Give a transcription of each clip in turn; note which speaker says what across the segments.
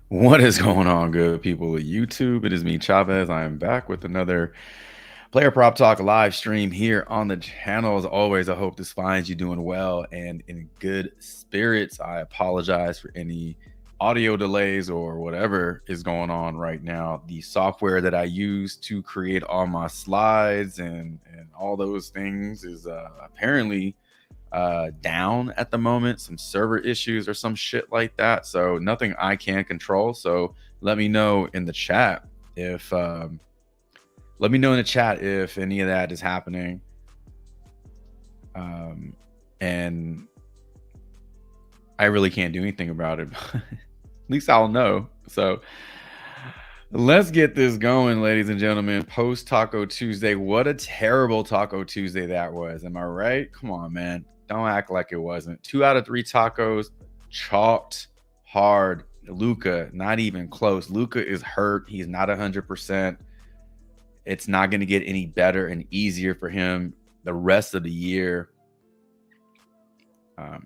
Speaker 1: What is going on, good people of YouTube? It is me, Chavez. I am back with another Player Prop Talk live stream here on the channel. As always, I hope this finds you doing well and in good spirits. I apologize for any audio delays or whatever is going on right now. The software that I use to create all my slides and all those things is apparently down at the moment, some server issues or some shit like that. So nothing I can control. So let me know in the chat if any of that is happening. And I really can't do anything about it. At least I'll know. So let's get this going, ladies and gentlemen. Post Taco Tuesday. What a terrible Taco Tuesday that was. Am I right? Come on, man. Don't act like it wasn't. 2 out of 3 tacos chalked hard. Luka, not even close. Luka is hurt. He's not 100%. It's not going to get any better and easier for him the rest of the year.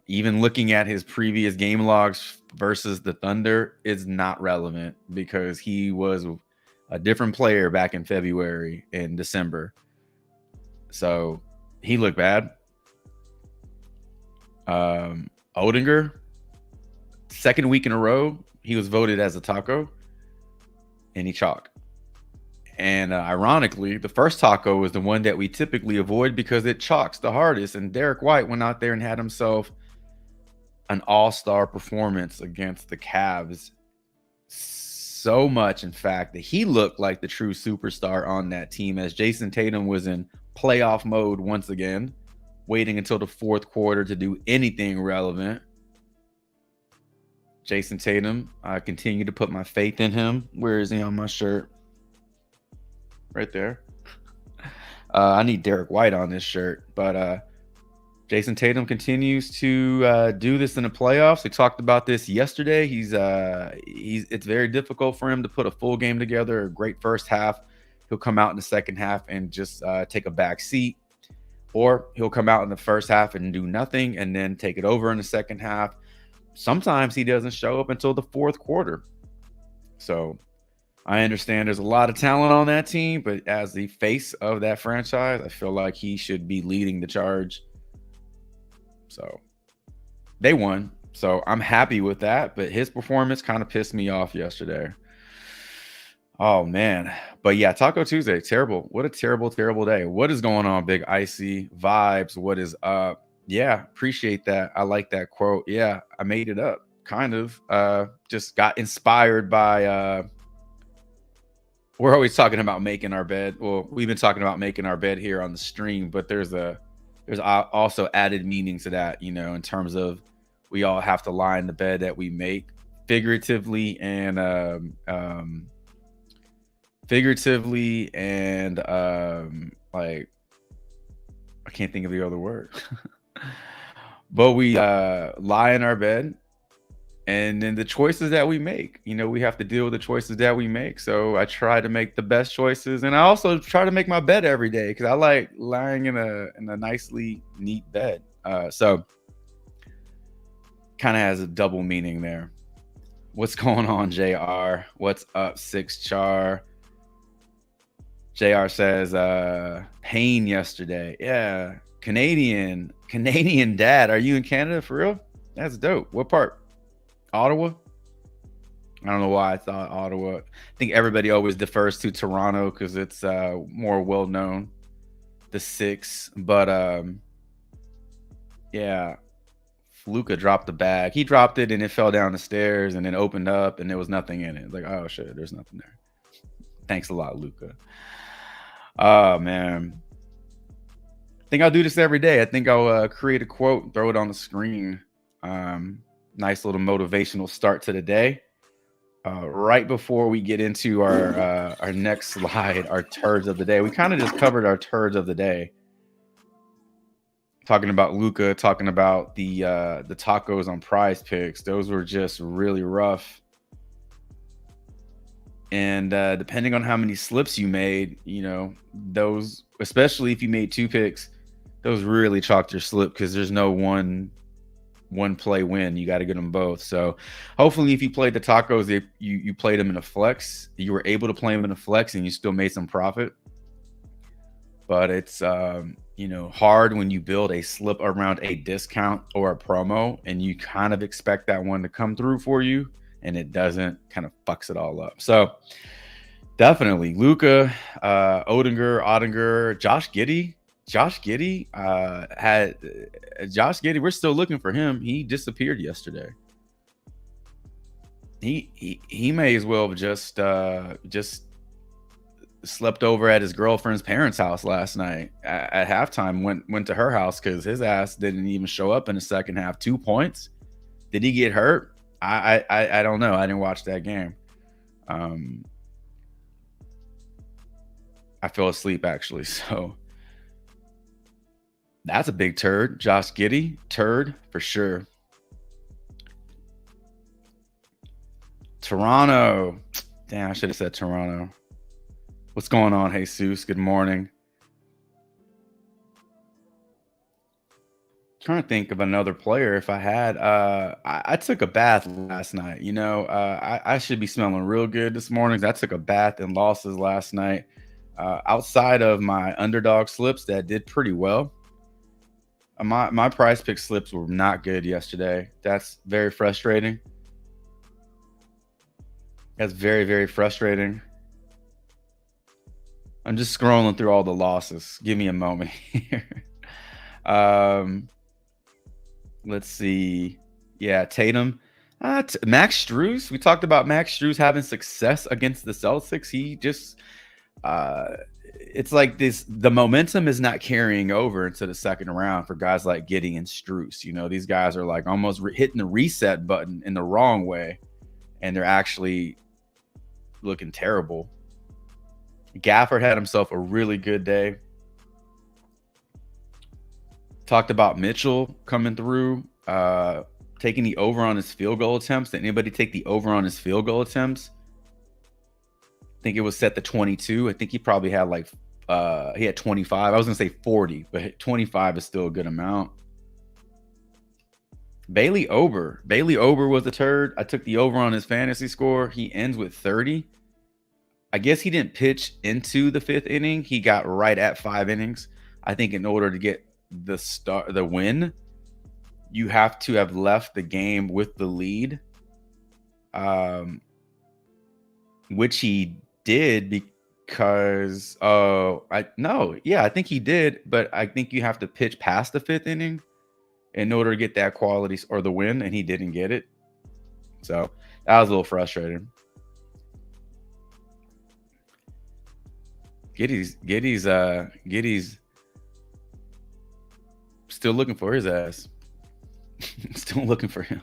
Speaker 1: Even looking at his previous game logs versus the Thunder is not relevant because he was a different player back in February and December. So he looked bad. Odinger, second week in a row, he was voted as a taco and he chalked. And ironically, the first taco was the one that we typically avoid because it chalks the hardest. And Derek White went out there and had himself an all-star performance against the Cavs. So much, in fact, that he looked like the true superstar on that team, as Jason Tatum was in playoff mode once again, waiting until the fourth quarter to do anything relevant. Jason Tatum, I continue to put my faith in him. Where is he on my shirt? Right there. I need Derek White on this shirt, but Jason Tatum continues to do this in the playoffs. We talked about this yesterday. It's very difficult for him to put a full game together. A great first half. He'll come out in the second half and just take a back seat, or he'll come out in the first half and do nothing and then take it over in the second half. Sometimes he doesn't show up until the fourth quarter. So I understand there's a lot of talent on that team, but as the face of that franchise, I feel like he should be leading the charge. So they won. So I'm happy with that, but his performance kind of pissed me off yesterday. Oh, man. But yeah, Taco Tuesday, terrible. What a terrible, terrible day. What is going on, Big Icy Vibes? What is up? Yeah, appreciate that. I like that quote. Yeah, I made it up, kind of. Just got inspired by we're always talking about making our bed. Well, we've been talking about making our bed here on the stream, but there's also added meaning to that, you know, in terms of we all have to lie in the bed that we make, figuratively and like, I can't think of the other word. But we lie in our bed, and then the choices that we make, you know, we have to deal with the choices that we make. So I try to make the best choices, and I also try to make my bed every day because I like lying in a nicely neat bed. So kind of has a double meaning there. What's going on, JR? What's up, 6char? JR says pain yesterday. Yeah. Canadian dad. Are you in Canada for real? That's dope. What part? Ottawa? I don't know why I thought Ottawa. I think everybody always defers to Toronto because it's more well known. The 6, but yeah, Luka dropped the bag. He dropped it and it fell down the stairs and then opened up and there was nothing in it. Like, oh shit, there's nothing there. Thanks a lot, Luka. Oh man, I think I'll do this every day. I think I'll create a quote and throw it on the screen. Nice little motivational start to the day. Right before we get into our next slide, our turds of the day. We kind of just covered our turds of the day. Talking about Luka, talking about the tacos on PrizePicks. Those were just really rough. And depending on how many slips you made, you know, those, especially if you made 2 picks, those really chalked your slip because there's no one play win. You got to get them both. So hopefully if you played the tacos, if you played them in a flex, you were able to play them in a flex and you still made some profit. But it's, you know, hard when you build a slip around a discount or a promo and you kind of expect that one to come through for you and it doesn't, kind of fucks it all up. So definitely Luka, Ottinger, Josh Giddey, we're still looking for him. He disappeared yesterday. He may as well have just slept over at his girlfriend's parents' house last night at halftime. Went to her house because his ass didn't even show up in the second half. 2 points. Did he get hurt? I don't know. I didn't watch that game. I fell asleep actually. So that's a big turd. Josh Giddey, turd for sure. Toronto. Damn, I should have said Toronto. What's going on, Jesus? Good morning. Trying to think of another player if I had. I took a bath last night. You know, I should be smelling real good this morning. I took a bath in losses last night. Outside of my underdog slips that did pretty well. My PrizePicks slips were not good yesterday. That's very frustrating. That's very, very frustrating. I'm just scrolling through all the losses. Give me a moment here. Let's see. Yeah, Tatum. Max Strus. We talked about Max Strus having success against the Celtics. He just it's like this, the momentum is not carrying over into the second round for guys like Giddey and Strus. You know, these guys are like almost hitting the reset button in the wrong way, and they're actually looking terrible. Gafford had himself a really good day. Talked about Mitchell coming through, taking the over on his field goal attempts. Did anybody take the over on his field goal attempts? I think it was set to 22. I think he probably had like he had 25. I was gonna say 40, but 25 is still a good amount. Bailey Ober was the turd. I took the over on his fantasy score. He ends with 30. I guess he didn't pitch into the 5th inning. He got right at 5 innings. I think in order to get the win, you have to have left the game with the lead, which he did because I think he did, but I think you have to pitch past the 5th inning in order to get that quality or the win, and he didn't get it. So that was a little frustrating. Giddey's still looking for his ass. Still looking for him.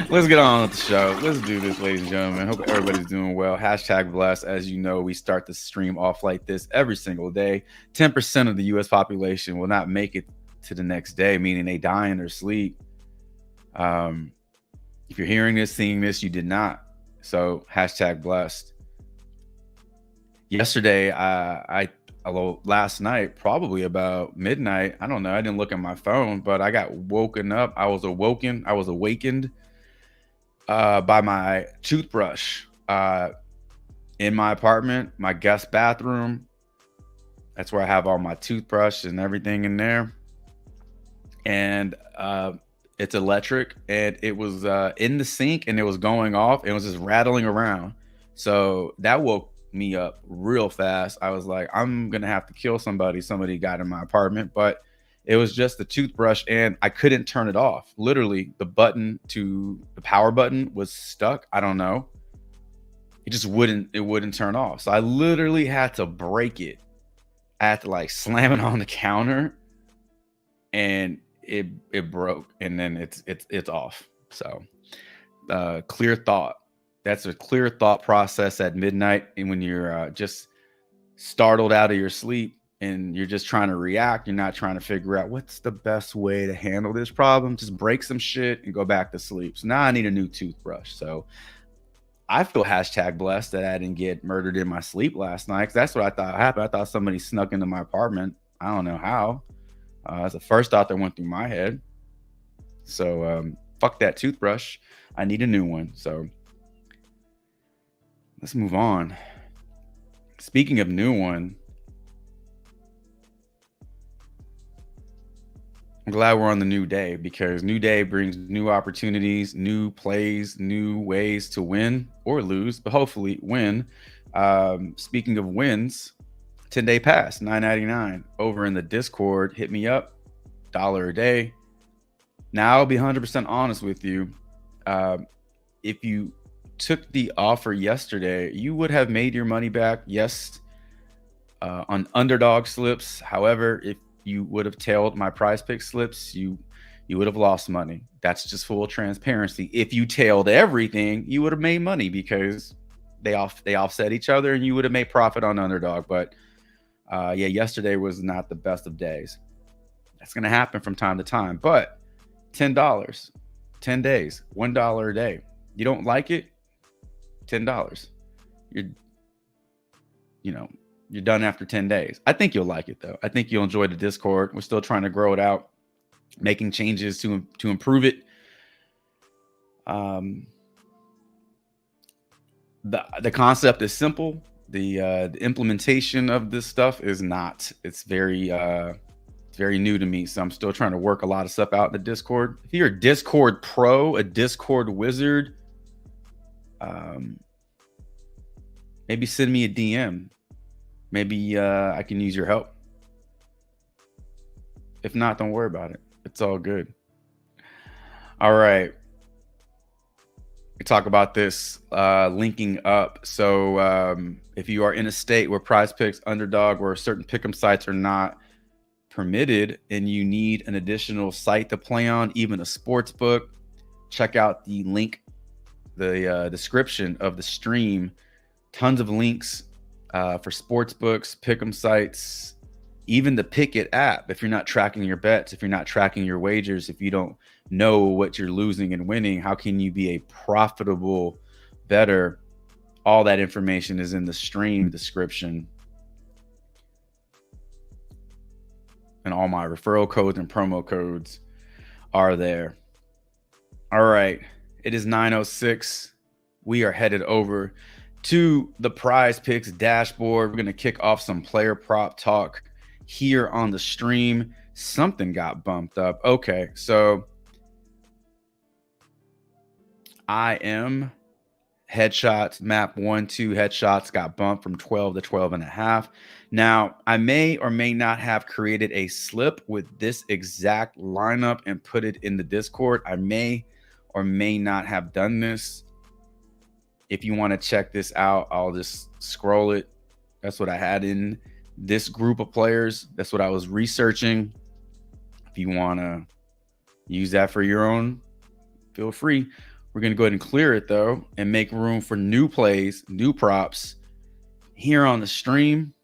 Speaker 1: Let's get on with the show. Let's do this, ladies and gentlemen. Hope everybody's doing well. Hashtag blessed. As you know, we start the stream off like this every single day. 10% of the U.S. population will not make it to the next day, meaning they die in their sleep. If you're hearing this, seeing this, you did not. So hashtag blessed. Yesterday, last night, probably about midnight, I don't know, I didn't look at my phone, but I got woken up. I was awakened by my toothbrush in my apartment, my guest bathroom. That's where I have all my toothbrush and everything in there. And it's electric, and it was in the sink, and it was going off. It was just rattling around. So that woke me up real fast. I was like, I'm gonna have to kill somebody. Somebody got in my apartment, but it was just the toothbrush, and I couldn't turn it off. Literally, the power button was stuck. I don't know. It wouldn't turn off. So I literally had to break it. I had to like slam it on the counter, and it broke, and then it's off. So clear thought. That's a clear thought process at midnight, and when you're just startled out of your sleep and you're just trying to react, you're not trying to figure out what's the best way to handle this problem. Just break some shit and go back to sleep. So now I need a new toothbrush. So I feel hashtag blessed that I didn't get murdered in my sleep last night, because that's what I thought happened. I thought somebody snuck into my apartment. I don't know how. That's the first thought that went through my head. So fuck that toothbrush. I need a new one. So let's move on. Speaking of new one, I'm glad we're on the new day, because new day brings new opportunities, new plays, new ways to win or lose, but hopefully win. Speaking of wins, 10-day pass, $9.99 over in the Discord. Hit me up, $1 a day. Now I'll be 100% honest with you. If you took the offer yesterday, you would have made your money back. Yes, on underdog slips. However, if you would have tailed my PrizePicks slips, you would have lost money. That's just full transparency. If you tailed everything, you would have made money, because they offset each other, and you would have made profit on underdog. But yesterday was not the best of days. That's going to happen from time to time. But $10, 10 days, $1 a day. You don't like it? $10. You're done after 10 days. I think you'll like it, though. I think you'll enjoy the Discord. We're still trying to grow it out, making changes to improve it. The concept is simple. The implementation of this stuff is not. It's very new to me, so I'm still trying to work a lot of stuff out in the Discord. If you're a Discord pro, a Discord wizard, maybe send me a DM. Maybe I can use your help. If not, don't worry about it. It's all good. All right. We talk about this linking up. So if you are in a state where PrizePicks, Underdog, or certain pick'em sites are not permitted and you need an additional site to play on, even a sports book, check out the link, the description of the stream. Tons of links for sports books, pick'em sites, even the PIKKIT app. If you're not tracking your bets, if you're not tracking your wagers, if you don't know what you're losing and winning, how can you be a profitable bettor? All that information is in the stream description. And all my referral codes and promo codes are there. All right. It is 9:06. We are headed over to the PrizePicks dashboard. We're going to kick off some player prop talk here on the stream. Something got bumped up. Okay. So I am headshots, map 1-2 headshots got bumped from 12 to 12.5. Now, I may or may not have created a slip with this exact lineup and put it in the Discord. I may or may not have done this. If you want to check this out, I'll just scroll it. That's what I had in this group of players. That's what I was researching. If you want to use that for your own, feel free. We're going to go ahead and clear it, though, and make room for new plays, new props here on the stream.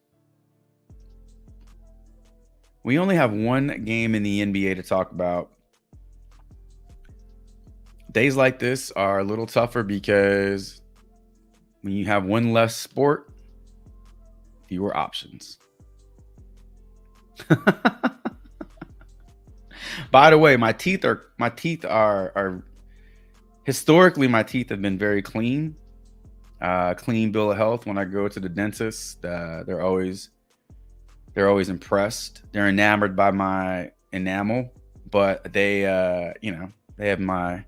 Speaker 1: We only have one game in the NBA to talk about. Days like this are a little tougher because when you have one less sport, fewer options. By the way, my teeth are historically, my teeth have been very clean. Clean bill of health. When I go to the dentist, they're always impressed. They're enamored by my enamel, but they they have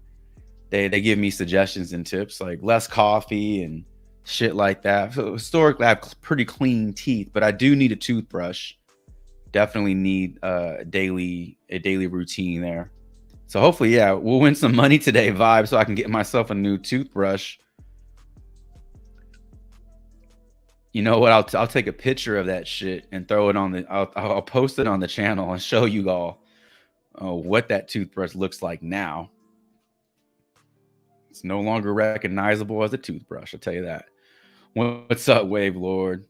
Speaker 1: they give me suggestions and tips like less coffee and shit like that. So historically, I have pretty clean teeth, but I do need a toothbrush. Definitely need a daily routine there. So hopefully, yeah, we'll win some money today, Vibe, so I can get myself a new toothbrush. You know what? I'll take a picture of that shit and throw it on the. I'll post it on the channel and show you all what that toothbrush looks like now. It's no longer recognizable as a toothbrush. I'll tell you that. What's up, Wave Lord?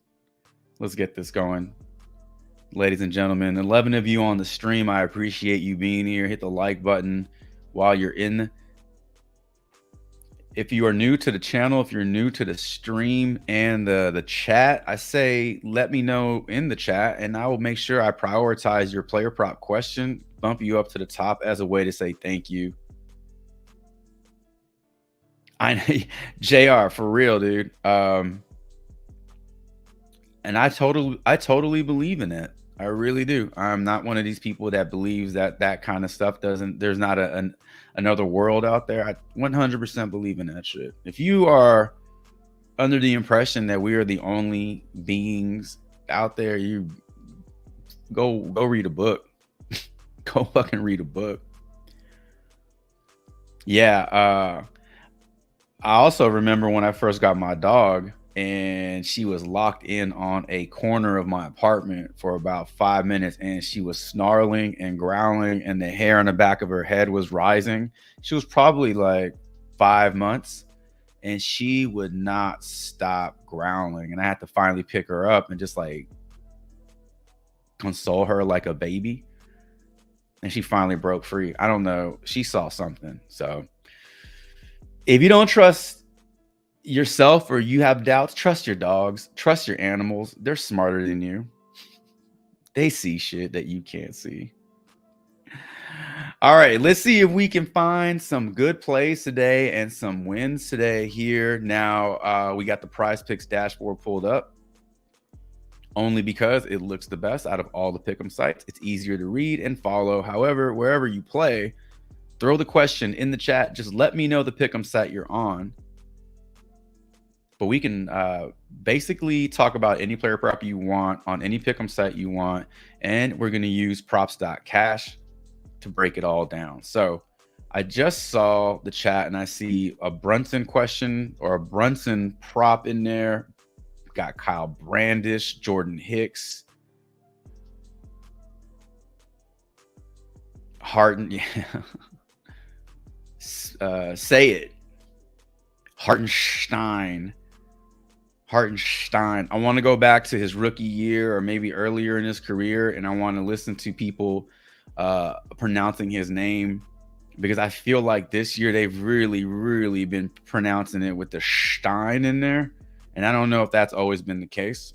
Speaker 1: Let's get this going. Ladies and gentlemen, 11 of you on the stream, I appreciate you being here. Hit the like button while you're in. If you are new to the channel, if you're new to the stream and the chat, I say let me know in the chat and I will make sure I prioritize your player prop question, bump you up to the top as a way to say thank you. JR, for real, dude. And I totally believe in it. I really do. I'm not one of these people that believes that kind of stuff there's not another world out there. I 100% believe in that shit. If you are under the impression that we are the only beings out there, you go read a book. Go fucking read a book. Yeah. I also remember when I first got my dog and she was locked in on a corner of my apartment for about 5 minutes and she was snarling and growling and the hair on the back of her head was rising. She was probably like 5 months and she would not stop growling. And I had to finally pick her up and just like console her like a baby. And she finally broke free. I don't know. She saw something. So if you don't trust yourself or you have doubts, trust your dogs, trust your animals. They're smarter than you. They see shit that you can't see. All right, let's see if we can find some good plays today and some wins today here. Now, we got the PrizePicks dashboard pulled up only because it looks the best out of all the pick'em sites. It's easier to read and follow. However, wherever you play, throw the question in the chat. Just let me know the pick'em site you're on. But we can basically talk about any player prop you want on any pick'em site you want, and we're going to use props.cash to break it all down. So I just saw the chat and I see a Brunson question or a Brunson prop in there. Got Kyle Brandish, Jordan Hicks, Harden, yeah. Say it. Hartenstein. I want to go back to his rookie year or maybe earlier in his career, and I want to listen to people pronouncing his name, because I feel like this year they've really been pronouncing it with the Stein in there, and I don't know if that's always been the case.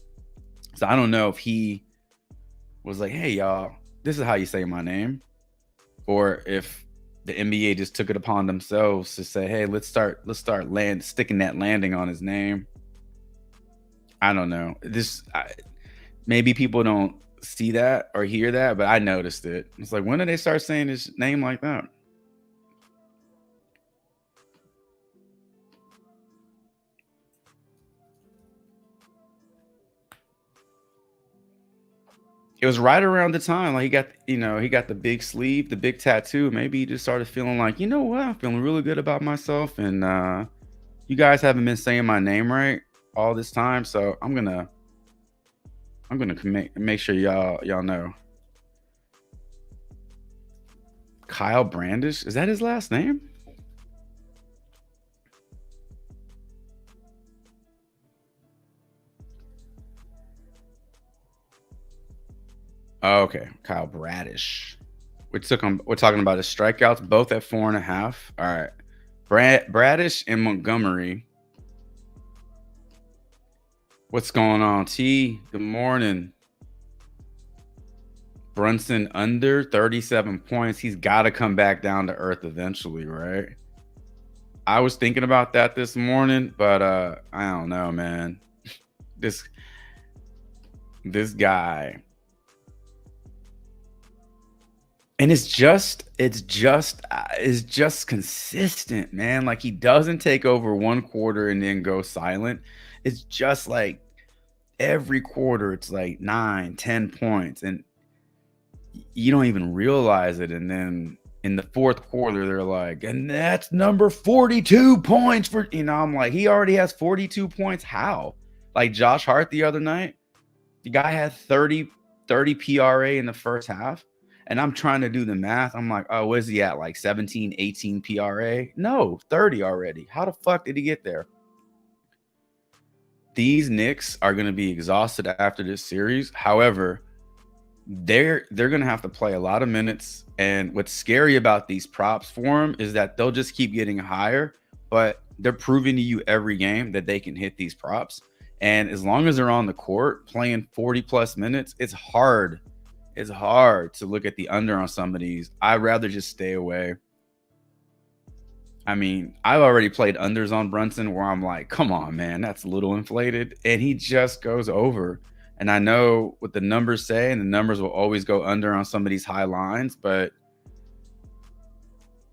Speaker 1: So I don't know if he was like, hey y'all, this is how you say my name, or if the NBA just took it upon themselves to say, hey, let's start sticking that landing on his name. I don't know. Maybe people don't see that or hear that, but I noticed it. It's like, when did they start saying his name like that? It was right around the time, like, he got the big sleeve, the big tattoo. Maybe he just started feeling like, you know what, I'm feeling really good about myself, and you guys haven't been saying my name right all this time, so I'm gonna make sure y'all know. Kyle Brandish, is that his last name? Oh, okay, Kyle Bradish. We're talking about his strikeouts, both at 4.5. All right, Bradish and Montgomery. What's going on, T? Good morning. Brunson under 37 points. He's got to come back down to earth eventually, right? I was thinking about that this morning, but I don't know, man. This guy. And it's just consistent, man. Like, he doesn't take over one quarter and then go silent. It's just like every quarter it's like 9, 10 points, and you don't even realize it. And then in the fourth quarter, they're like, and that's number 42 points for, I'm like, he already has 42 points. How? Like Josh Hart the other night, the guy had 30 PRA in the first half. And I'm trying to do the math. I'm like, oh, where's he at? Like 17, 18 PRA? No, 30 already. How the fuck did he get there? These Knicks are going to be exhausted after this series. However, they're going to have to play a lot of minutes. And what's scary about these props for them is that they'll just keep getting higher, but they're proving to you every game that they can hit these props. And as long as they're on the court playing 40 plus minutes, it's hard. It's hard to look at the under on some of these. I'd rather just stay away. I mean, I've already played unders on Brunson where I'm like, come on, man, that's a little inflated. And he just goes over. And I know what the numbers say, and the numbers will always go under on some of these high lines. But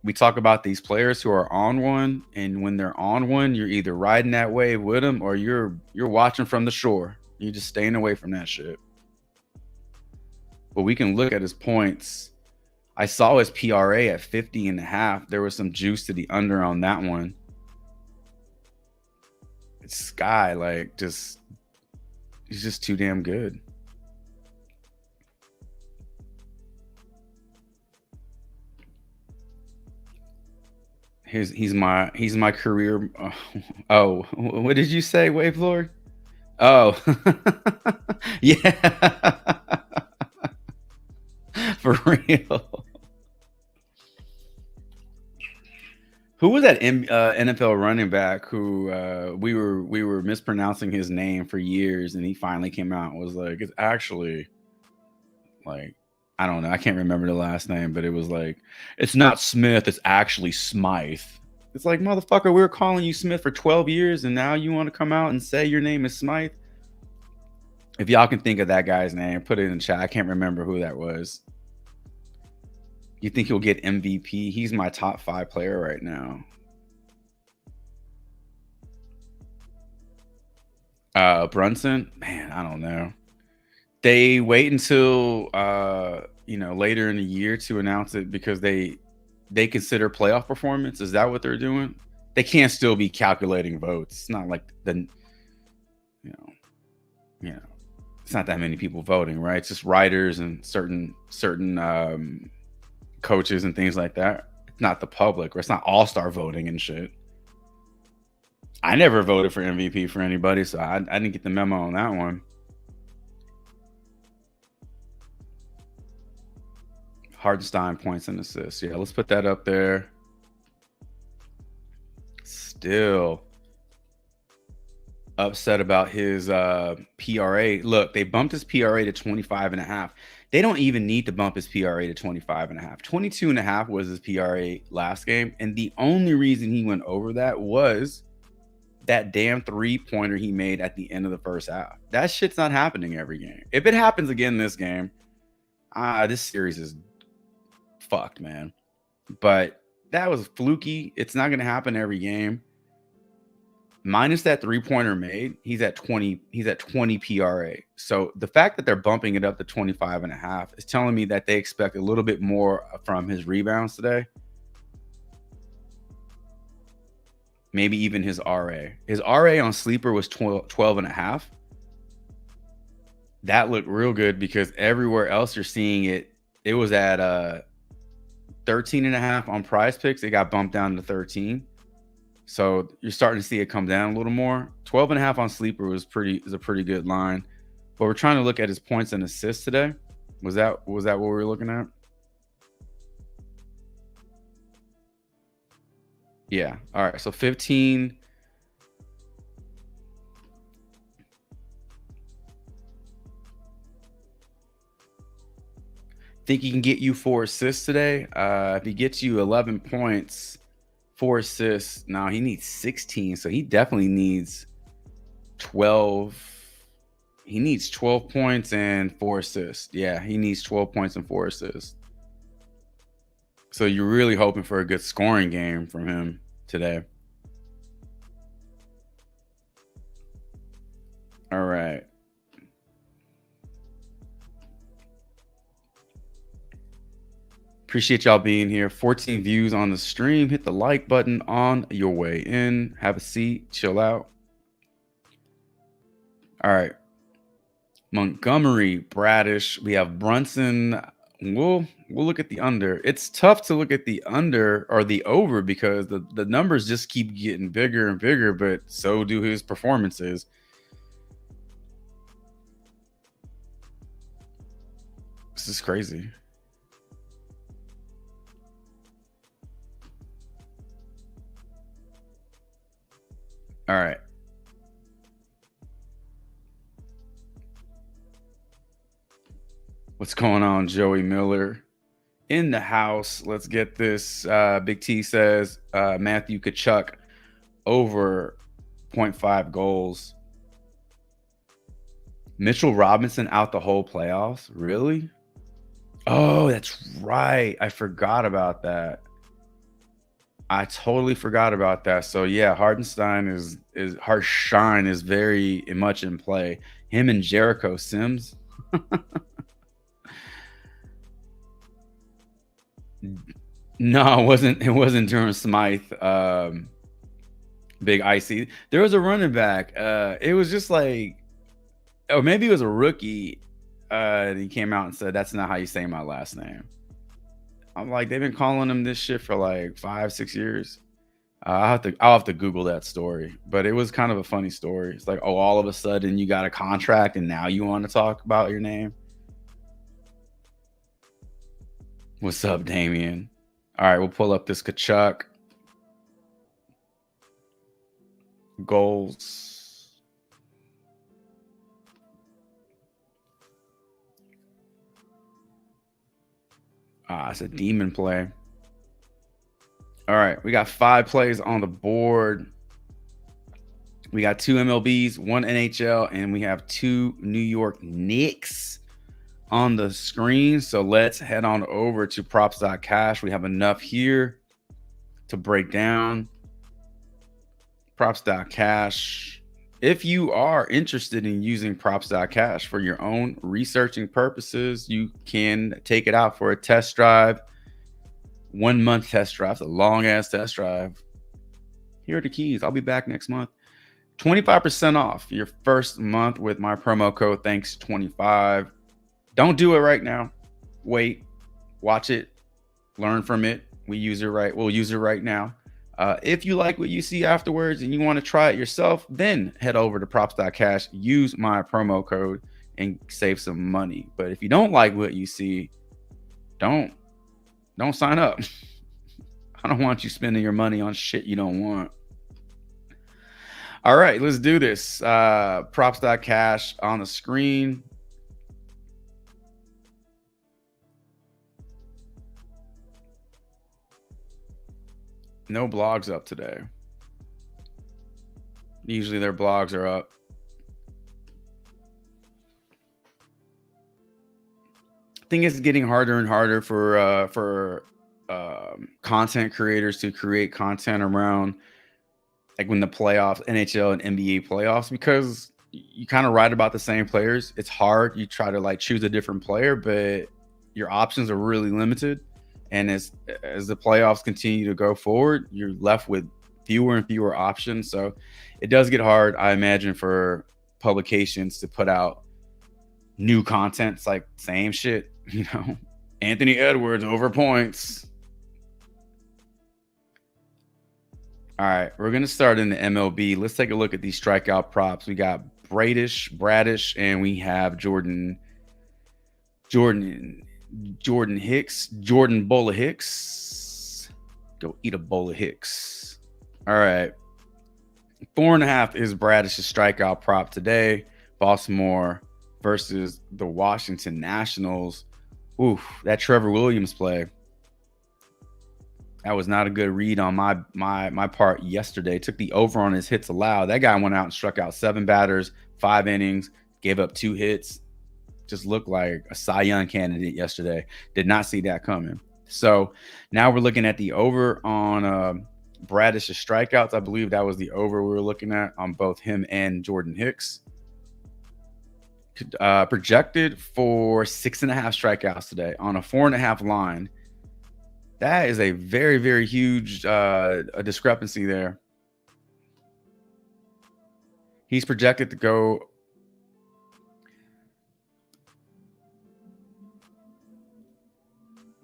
Speaker 1: we talk about these players who are on one, and when they're on one, you're either riding that wave with them or you're watching from the shore. You're just staying away from that shit. But we can look at his points. I saw his PRA at 50.5. There was some juice to the under on that one. It's Sky, like, he's just too damn good. He's my career. Oh, what did you say, Wave Lord? Oh, yeah. For real. Who was that NFL running back who we were mispronouncing his name for years, and he finally came out and was like, it's actually, like, I don't know, I can't remember the last name, but it was like, it's not Smith, it's actually Smythe. It's like, motherfucker, we were calling you Smith for 12 years, and now you want to come out and say your name is Smythe? If y'all can think of that guy's name, put it in the chat. I can't remember who that was. You think he'll get MVP? He's my top 5 player right now. Brunson, man, I don't know. They wait until later in the year to announce it because they consider playoff performance. Is that what they're doing? They can't still be calculating votes. It's not like you know, it's not that many people voting, right? It's just writers and certain coaches and things like that. It's not the public, or it's not all-star voting and shit. I never voted for MVP for anybody, so I didn't get the memo on that one. Hartenstein points and assists. Yeah, let's put that up there. Still upset about his PRA. Look, they bumped his PRA to 25.5. They don't even need to bump his PRA to 25.5. 22.5 was his PRA last game, and the only reason he went over that was that damn 3-pointer he made at the end of the first half. That shit's not happening every game. If it happens again this game, this series is fucked, man. But that was fluky. It's not going to happen every game. Minus that 3-pointer made, he's at 20. He's at 20 PRA. So the fact that they're bumping it up to 25.5 is telling me that they expect a little bit more from his rebounds today. Maybe even his RA. His RA on Sleeper was 12.5. That looked real good because everywhere else you're seeing it, it was at 13.5 on PrizePicks. It got bumped down to 13. So you're starting to see it come down a little more. 12.5 on Sleeper is a pretty good line. But we're trying to look at his points and assists today. Was that what we were looking at? Yeah. All right. So 15. Think he can get you 4 assists today? If he gets you 11 points, 4 assists. Now he needs 16, so he definitely needs 12. He needs 12 points and 4 assists. Yeah, he needs 12 points and 4 assists. So you're really hoping for a good scoring game from him today. All right. Appreciate y'all being here. 14 views on the stream. Hit the like button on your way in. Have a seat. Chill out. All right. Montgomery, Bradish. We have Brunson. We'll look at the under. It's tough to look at the under or the over because the numbers just keep getting bigger and bigger, but so do his performances. This is crazy. All right. What's going on, Joey Miller? In the house. Let's get this. Big T says Matthew Tkachuk over 0.5 goals. Mitchell Robinson out the whole playoffs? Really? Oh, that's right. I forgot about that. I totally forgot about that. So yeah, Hartenstein is very much in play. Him and Jericho Sims. No, it wasn't during Smythe. Big Icy. There was a running back. It was just like, or maybe it was a rookie. He came out and said, "That's not how you say my last name." I'm like, they've been calling him this shit for like 5-6 years. I'll have to Google that story, but it was kind of a funny story. It's like, oh, all of a sudden you got a contract and now you want to talk about your name. What's up, Damien? All right, we'll pull up this Tkachuk. Goals. It's a demon play. All right, we got 5 plays on the board. We got 2 MLBs, 1 NHL, and we have 2 New York Knicks on the screen. So let's head on over to props.cash. We have enough here to break down. Props.cash. If you are interested in using props.cash for your own researching purposes, you can take it out for a test drive. 1 month test drive. It's a long ass test drive. Here are the keys. I'll be back next month. 25% off your first month with my promo code thanks25. Don't do it right now. Wait, watch it, learn from it. We'll use it right now. If you like what you see afterwards and you want to try it yourself, then head over to props.cash, use my promo code and save some money. But if you don't like what you see, don't sign up. I don't want you spending your money on shit you don't want. All right, let's do this. Props.cash on the screen. No blogs up today. Usually their blogs are up. I think it's getting harder and harder for content creators to create content around like when the playoffs, NHL and NBA playoffs, because you kind of write about the same players. It's hard. You try to like choose a different player, but your options are really limited. And as the playoffs continue to go forward, you're left with fewer and fewer options. So it does get hard, I imagine, for publications to put out new content. It's like same shit, you know. Anthony Edwards over points. All right, we're gonna start in the MLB. Let's take a look at these strikeout props. We got Bradish, and we have Jordan Hicks, Jordan bowl of Hicks. Go eat a bowl of Hicks. All right. 4.5 is Bradish's strikeout prop today. Baltimore versus the Washington Nationals. Oof, that Trevor Williams play. That was not a good read on my part yesterday. Took the over on his hits allowed. That guy went out and struck out 7 batters, 5 innings, gave up 2 hits. Just looked like a Cy Young candidate yesterday. Did not see that coming. So now we're looking at the over on Bradish's strikeouts. I believe that was the over we were looking at on both him and Jordan Hicks. Projected for 6.5 strikeouts today on a 4.5 line. That is a very, very huge a discrepancy there. He's projected to go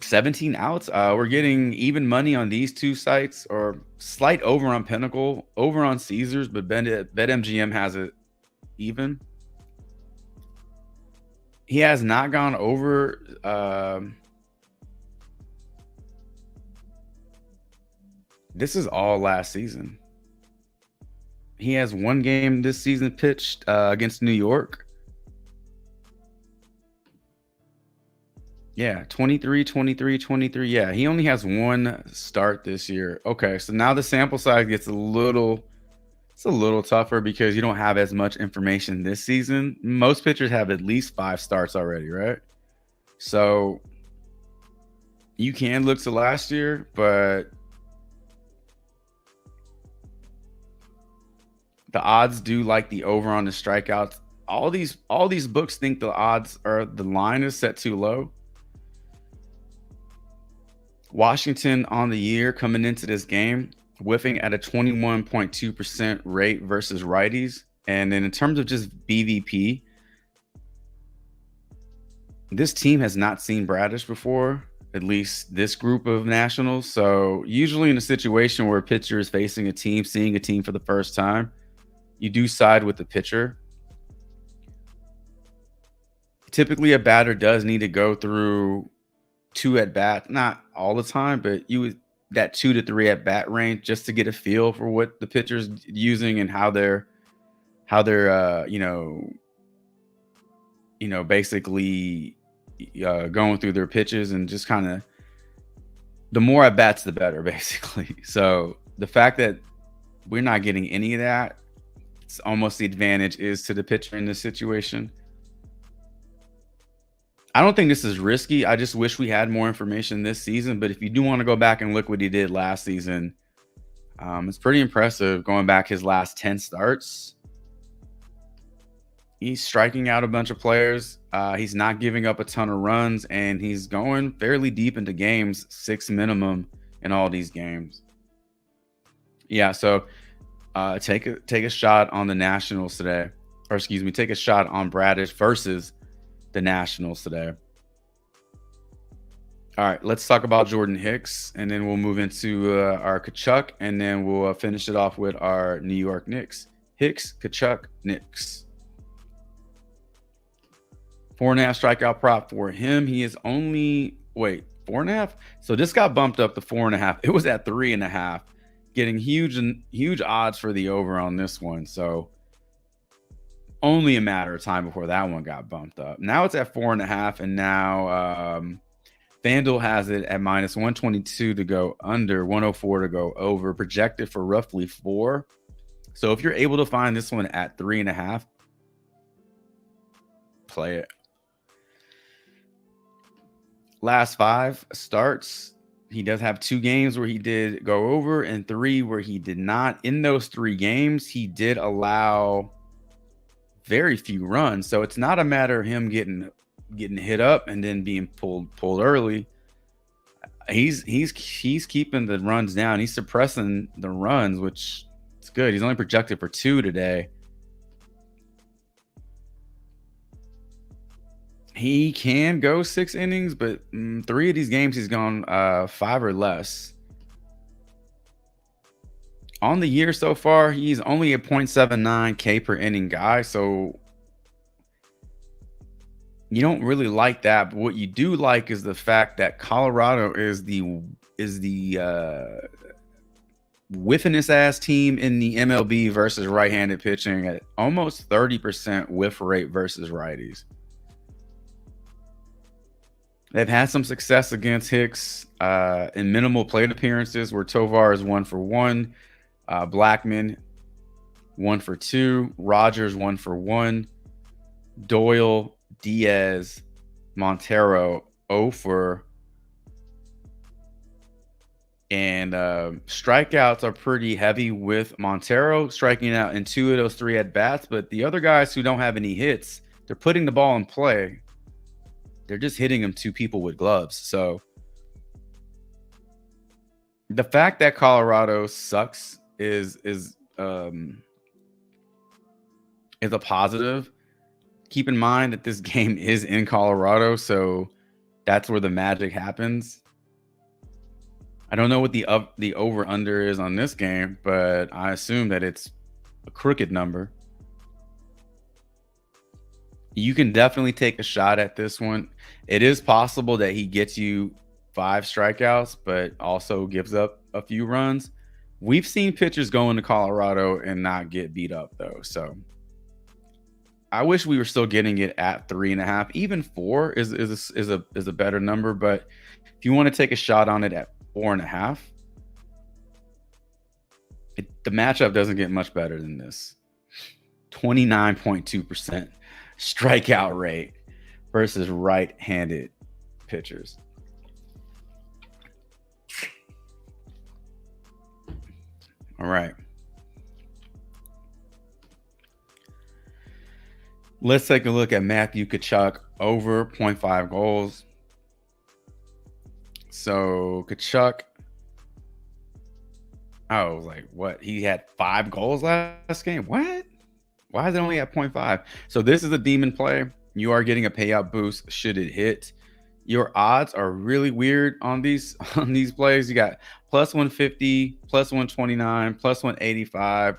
Speaker 1: 17 outs. We're getting even money on these two sites, or slight over on Pinnacle, over on Caesars, but BetMGM has it even. He has not gone over. This is all last season. He has 1 game this season pitched against New York. Yeah, 23, 23, 23. Yeah, he only has 1 start this year. Okay, so now the sample size gets a little tougher because you don't have as much information this season. Most pitchers have at least 5 starts already, right? So you can look to last year, but the odds do like the over on the strikeouts. All these books think the odds or the line is set too low. Washington on the year coming into this game, whiffing at a 21.2% rate versus righties. And then in terms of just BVP, this team has not seen Bradish before, at least this group of Nationals. So usually in a situation where a pitcher is facing a team, seeing a team for the first time, you do side with the pitcher. Typically a batter does need to go through 2 at bat, not all the time, but that 2 to 3 at bat range just to get a feel for what the pitcher's using and how they're basically going through their pitches, and just kind of the more at bats the better, basically. So the fact that we're not getting any of that, it's almost the advantage is to the pitcher in this situation. I don't think this is risky. I just wish we had more information this season. But if you do want to go back and look what he did last season, it's pretty impressive going back his last 10 starts. He's striking out a bunch of players. He's not giving up a ton of runs, and he's going fairly deep into games, 6 minimum in all these games. Yeah, so take a shot on the Nationals today, or excuse me, take a shot on Bradish versus the Nationals today. All right, let's talk about Jordan Hicks, and then we'll move into our Tkachuk, and then we'll finish it off with our New York Knicks. Hicks, Tkachuk, Knicks. 4.5 strikeout prop for him. He is only 4.5. So this got bumped up to 4.5. It was at 3.5, getting huge odds for the over on this one. So only a matter of time before that one got bumped up. Now it's at 4.5, and now FanDuel has it at minus 122 to go under, 104 to go over, projected for roughly 4. So if you're able to find this one at 3.5, play it. Last 5 starts, he does have 2 games where he did go over and 3 where he did not. In those 3 games, he did allow very few runs. So it's not a matter of him getting hit up and then being pulled early. He's keeping the runs down. He's suppressing the runs, which is good. He's only projected for 2 today. He can go 6 innings, but 3 of these games he's gone 5 or less. On the year so far, he's only a 0.79 K per inning guy, so you don't really like that. But what you do like is the fact that Colorado is the whiffingest ass team in the MLB versus right-handed pitching at almost 30% whiff rate versus righties. They've had some success against Hicks in minimal plate appearances, where Tovar is 1 for 1, Blackman 1 for 2, Rogers 1 for 1, Doyle, Diaz, Montero 0 for, and strikeouts are pretty heavy with Montero striking out in 2 of those 3 at bats. But the other guys who don't have any hits, they're putting the ball in play. They're just hitting them to people with gloves. So the fact that Colorado sucks is a positive. Keep in mind that this game is in Colorado, so that's where the magic happens. I don't know what the over under is on this game, but I assume that it's a crooked number. You can definitely take a shot at this one. It is possible that he gets you 5 strikeouts, but also gives up a few runs. We've seen pitchers go into Colorado and not get beat up, though. So I wish we were still getting it at 3.5. Even 4 is a better number. But if you want to take a shot on it at 4.5, the matchup doesn't get much better than this. 29.2% strikeout rate versus right-handed pitchers. All right. Let's take a look at Matthew Tkachuk over 0.5 goals. So Tkachuk, I was like, what? He had 5 goals last game? What? Why is it only at 0.5? So this is a demon play. You are getting a payout boost should it hit. Your odds are really weird on these plays. You got plus 150, plus 129, plus 185.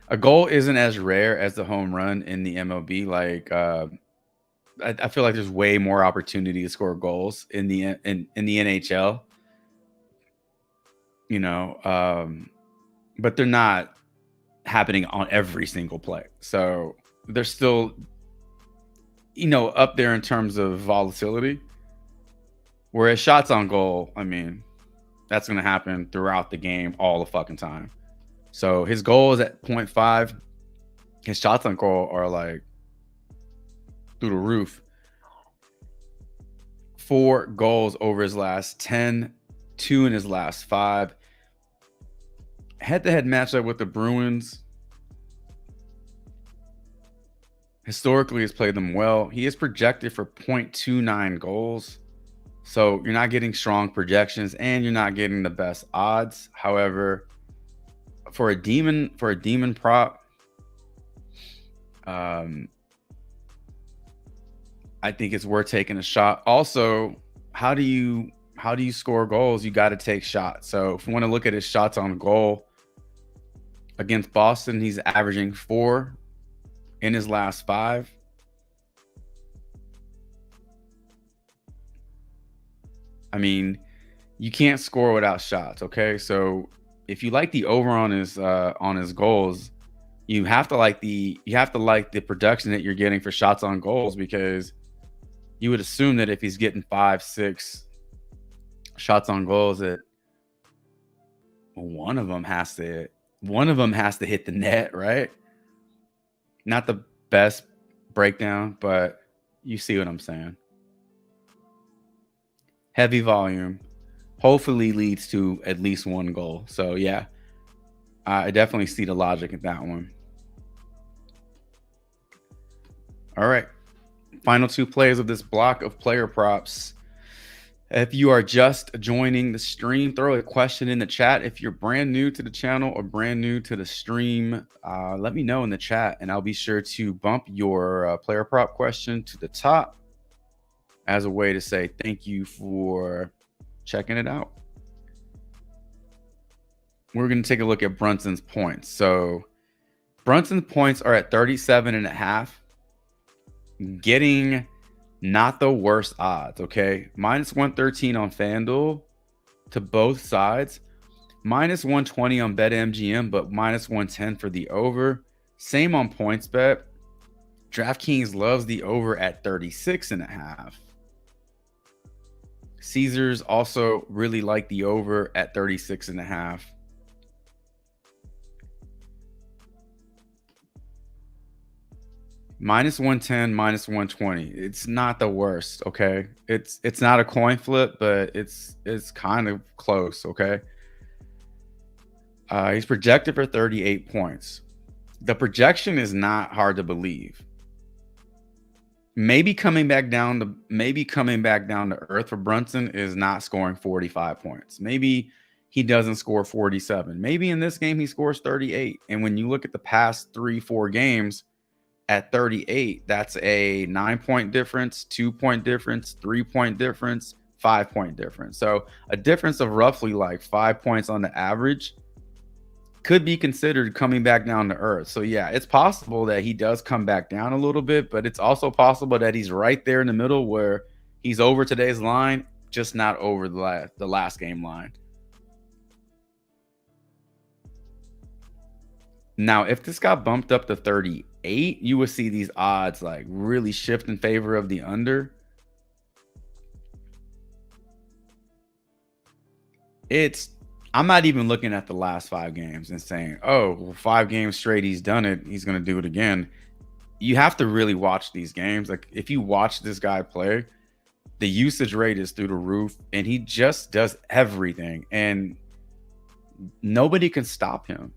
Speaker 1: A goal isn't as rare as the home run in the MLB. Like I feel like there's way more opportunity to score goals in the NHL. You know, but they're not happening on every single play. So they're still, you know, up there in terms of volatility. Whereas shots on goal, I mean, that's going to happen throughout the game all the fucking time. So his goal is at 0.5. His shots on goal are like through the roof. 4 goals over his last 10, 2 in his last 5. head-to-head matchup with the Bruins. Historically has played them well. He is projected for 0.29 goals. So you're not getting strong projections and you're not getting the best odds. However, for a demon prop, I think it's worth taking a shot. Also, how do you score goals? You got to take shots. So if you want to look at his shots on goal against Boston, he's averaging 4 in his last 5. I mean, you can't score without shots, okay? So if you like the over on his goals, you have to like the production that you're getting for shots on goals, because you would assume that if he's getting 5, 6 shots on goals, that one of them has to hit the net, right? Not the best breakdown, but you see what I'm saying. Heavy volume hopefully leads to at least 1 goal. So yeah, I definitely see the logic in that one. All right, final 2 plays of this block of player props. If you are just joining the stream, throw a question in the chat. If you're brand new to the channel or brand new to the stream, let me know in the chat and I'll be sure to bump your player prop question to the top as a way to say thank you for checking it out. We're going to take a look at Brunson's points. So Brunson's points are at 37.5, getting not the worst odds, okay? -113 on FanDuel to both sides, -120 on BetMGM, but -110 for the over. Same on PointsBet. DraftKings loves the over at 36.5. Caesars also really like the over at 36.5. -110, -120. It's not the worst, okay? It's not a coin flip, but it's kind of close, okay? He's projected for 38 points. The projection is not hard to believe. Maybe coming back down to earth for Brunson is not scoring 45 points. Maybe he doesn't score 47. Maybe in this game he scores 38. And when you look at the past 3-4 games at 38, that's a 9-point difference, 2-point difference, 3-point difference, 5-point difference. So a difference of roughly like 5 points on the average could be considered coming back down to earth. So yeah, it's possible that he does come back down a little bit, but it's also possible that he's right there in the middle where he's over today's line, just not over the last game line. Now, if this got bumped up to 38, you would see these odds like really shift in favor of the under. I'm not even looking at the last 5 games and saying, oh, well, 5 games straight, he's done it, he's going to do it again. You have to really watch these games. Like if you watch this guy play, the usage rate is through the roof and he just does everything and nobody can stop him.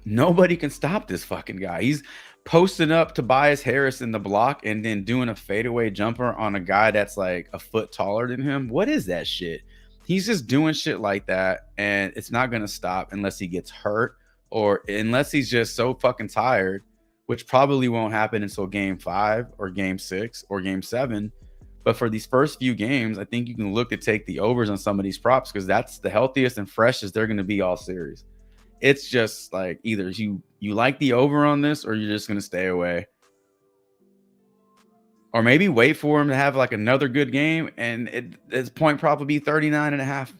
Speaker 1: Nobody can stop this fucking guy. He's posting up Tobias Harris in the block and then doing a fadeaway jumper on a guy that's like a foot taller than him. What is that shit? He's just doing shit like that, and it's not going to stop unless he gets hurt or unless he's just so fucking tired, which probably won't happen until game 5 or game 6 or game 7. But for these first few games, I think you can look to take the overs on some of these props because that's the healthiest and freshest they're going to be all series. It's just like either you like the over on this or you're just going to stay away. Or maybe wait for him to have like another good game and its point probably be 39.5.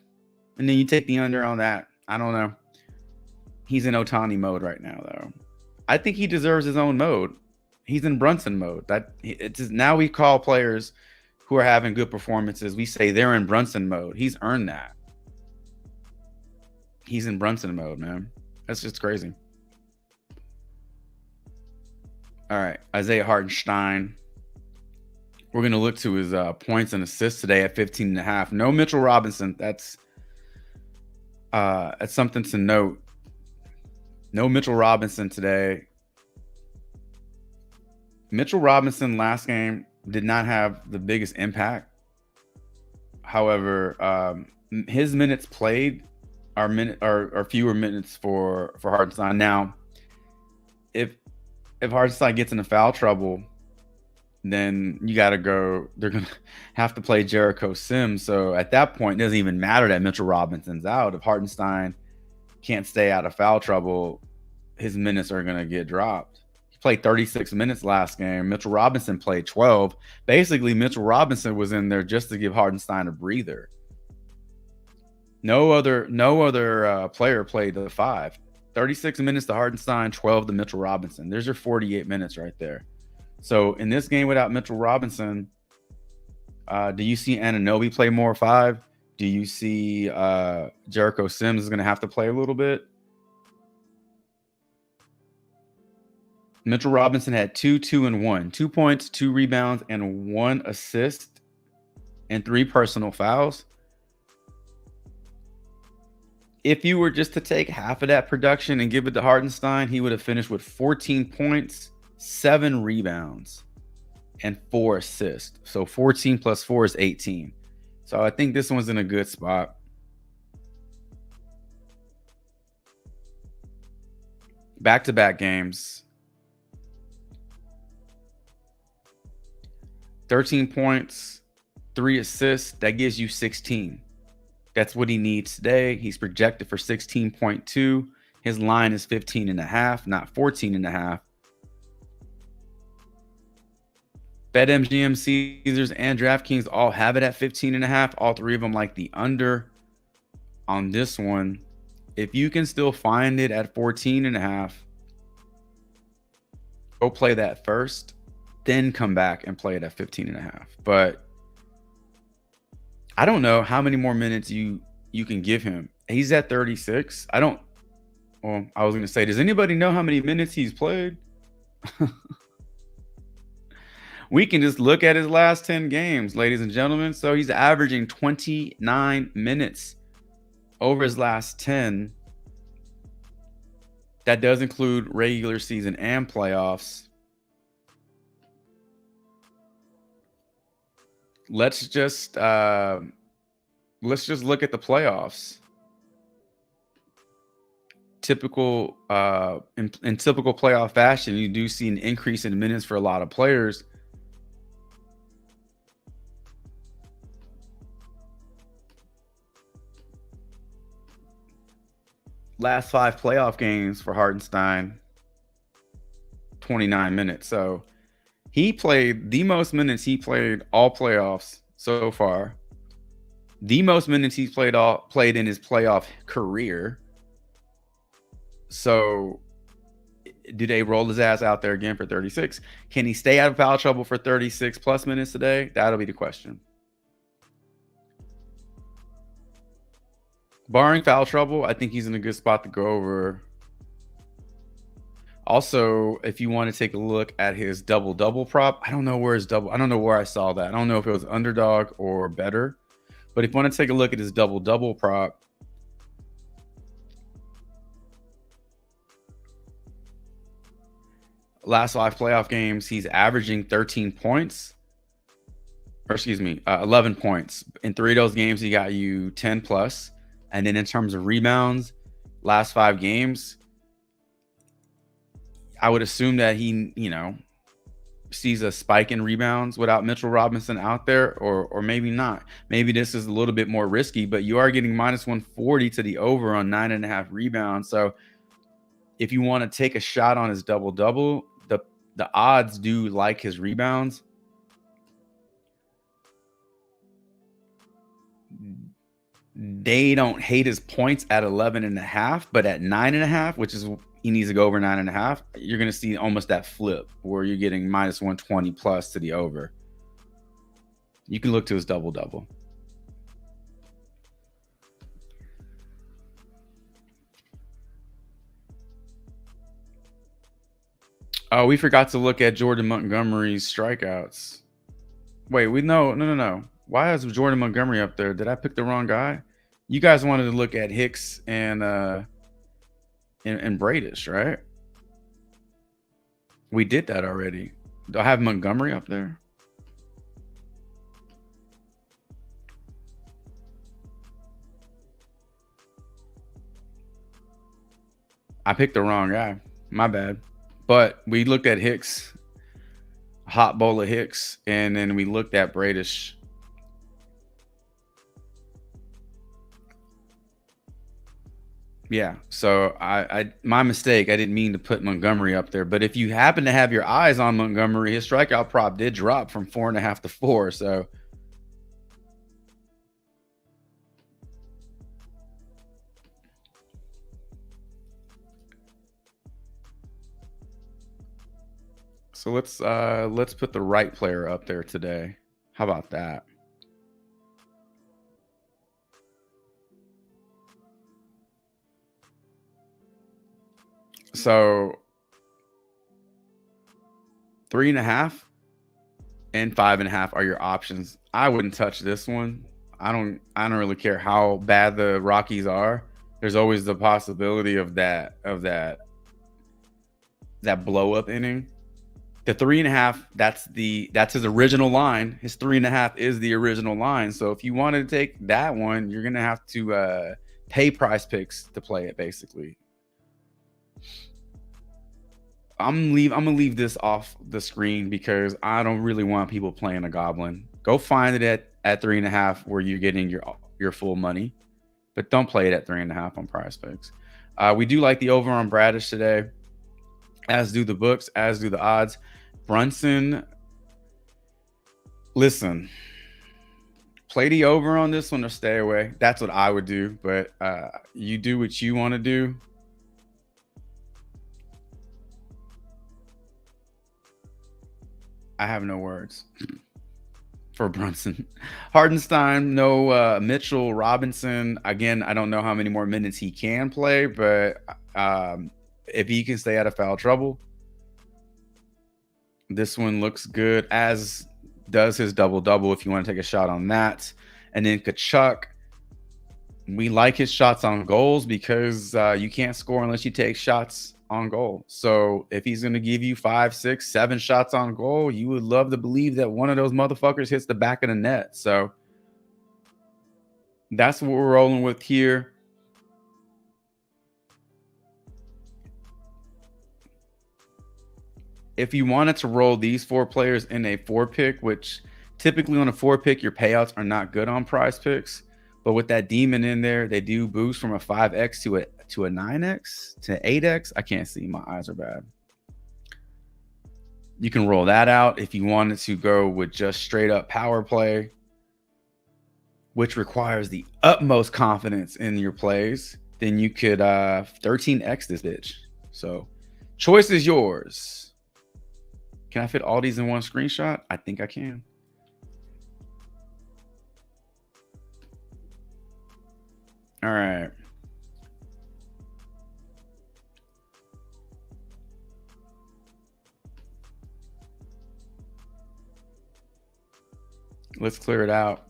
Speaker 1: And then you take the under on that. I don't know. He's in Ohtani mode right now, though. I think he deserves his own mode. He's in Brunson mode. Now we call players who are having good performances, we say they're in Brunson mode. He's earned that. He's in Brunson mode, man. That's just crazy. All right, Isaiah Hartenstein. We're going to look to his points and assists today at 15.5. No Mitchell Robinson. That's something to note. No Mitchell Robinson today. Mitchell Robinson last game did not have the biggest impact. However, his minutes played are fewer minutes for Hartenstein. Now, if Hartenstein gets into foul trouble, then you got to go. They're gonna have to play Jericho Sims. So at that point, it doesn't even matter that Mitchell Robinson's out. If Hartenstein can't stay out of foul trouble, his minutes are gonna get dropped. He played 36 minutes last game. Mitchell Robinson played 12. Basically, Mitchell Robinson was in there just to give Hartenstein a breather. No other player played the 5. 36 minutes to Hartenstein, 12 to Mitchell Robinson. There's your 48 minutes right there. So in this game without Mitchell Robinson, do you see Anunoby play more 5? Do you see Jericho Sims is going to have to play a little bit? Mitchell Robinson had 2, 2, and 1. 2 points, 2 rebounds, and 1 assist, and 3 personal fouls. If you were just to take half of that production and give it to Hartenstein, he would have finished with 14 points, 7 rebounds, and 4 assists. So 14 plus 4 is 18. So I think this one's in a good spot. Back-to-back games. 13 points, 3 assists. That gives you 16. That's what he needs today. He's projected for 16.2. His line is 15.5, not 14.5. BetMGM, Caesars, and DraftKings all have it at 15.5. All three of them like the under on this one. If you can still find it at 14.5, go play that first, then come back and play it at 15.5. But I don't know how many more minutes you can give him. He's at 36. I was going to say, does anybody know how many minutes he's played? We can just look at his last 10 games, ladies and gentlemen. So he's averaging 29 minutes over his last 10. That does include regular season and playoffs. Let's just look at the playoffs. Typical in typical playoff fashion, you do see an increase in minutes for a lot of players. Last 5 playoff games for Hartenstein, 29 minutes. So he played the most minutes he played all playoffs so far. The most minutes he's played in his playoff career. So do they roll his ass out there again for 36? Can he stay out of foul trouble for 36 plus minutes today? That'll be the question. Barring foul trouble, I think he's in a good spot to go over. Also, if you want to take a look at his double-double prop, I don't know where I saw that. I don't know if it was underdog or better. But if you want to take a look at his double-double prop, last 5 playoff games, he's averaging 13 points. Or 11 points. In 3 of those games, he got you 10 plus. And then in terms of rebounds, last 5 games, I would assume that he, sees a spike in rebounds without Mitchell Robinson out there, or maybe not. Maybe this is a little bit more risky, but you are getting minus 140 to the over on 9.5 rebounds. So if you want to take a shot on his double-double, the odds do like his rebounds. They don't hate his points at 11.5, but at 9.5, which is he needs to go over 9.5, you're going to see almost that flip where you're getting minus 120 plus to the over. You can look to his double-double. Oh, we forgot to look at Jordan Montgomery's strikeouts. Wait, no. Why is Jordan Montgomery up there? Did I pick the wrong guy? You guys wanted to look at Hicks and and Bradish, right? We did that already. Do I have Montgomery up there? I picked the wrong guy. My bad. But we looked at Hicks, hot bowl of Hicks, and then we looked at Bradish. Yeah, so I my mistake. I didn't mean to put Montgomery up there, but if you happen to have your eyes on Montgomery, his strikeout prop did drop from 4.5 to 4. So let's put the right player up there today. How about that? So 3.5 and 5.5 are your options. I wouldn't touch this one. I don't really care how bad the Rockies are. There's always the possibility of that blow up inning. The 3.5, that's his original line. His 3.5 is the original line. So if you wanted to take that one, you're gonna have to pay PrizePicks to play it, basically. I'm gonna leave this off the screen because I don't really want people playing a goblin. Go find it at 3.5 where you're getting your full money, but don't play it at 3.5 on PrizePicks. We do like the over on Bradish today, as do the books, as do the odds. Brunson, listen, play the over on this one or stay away. That's what I would do, but you do what you want to do. I have no words for Brunson. Hardenstein, no Mitchell Robinson. Again, I don't know how many more minutes he can play, but if he can stay out of foul trouble, this one looks good, as does his double-double if you want to take a shot on that. And then Tkachuk, we like his shots on goals because you can't score unless you take shots on goal. So if he's going to give you 5, 6, 7 shots on goal, you would love to believe that one of those motherfuckers hits the back of the net. So that's what we're rolling with here. If you wanted to roll these 4 players in a 4-pick, which typically on a 4-pick, your payouts are not good on PrizePicks, but with that demon in there, they do boost from a 5x to a 9x to 8x. I can't see. My eyes are bad. You can roll that out if you wanted to go with just straight up power play, which requires the utmost confidence in your plays. Then you could 13x this bitch. So choice is yours. Can I fit all these in one screenshot? I think I can. All right. Let's clear it out.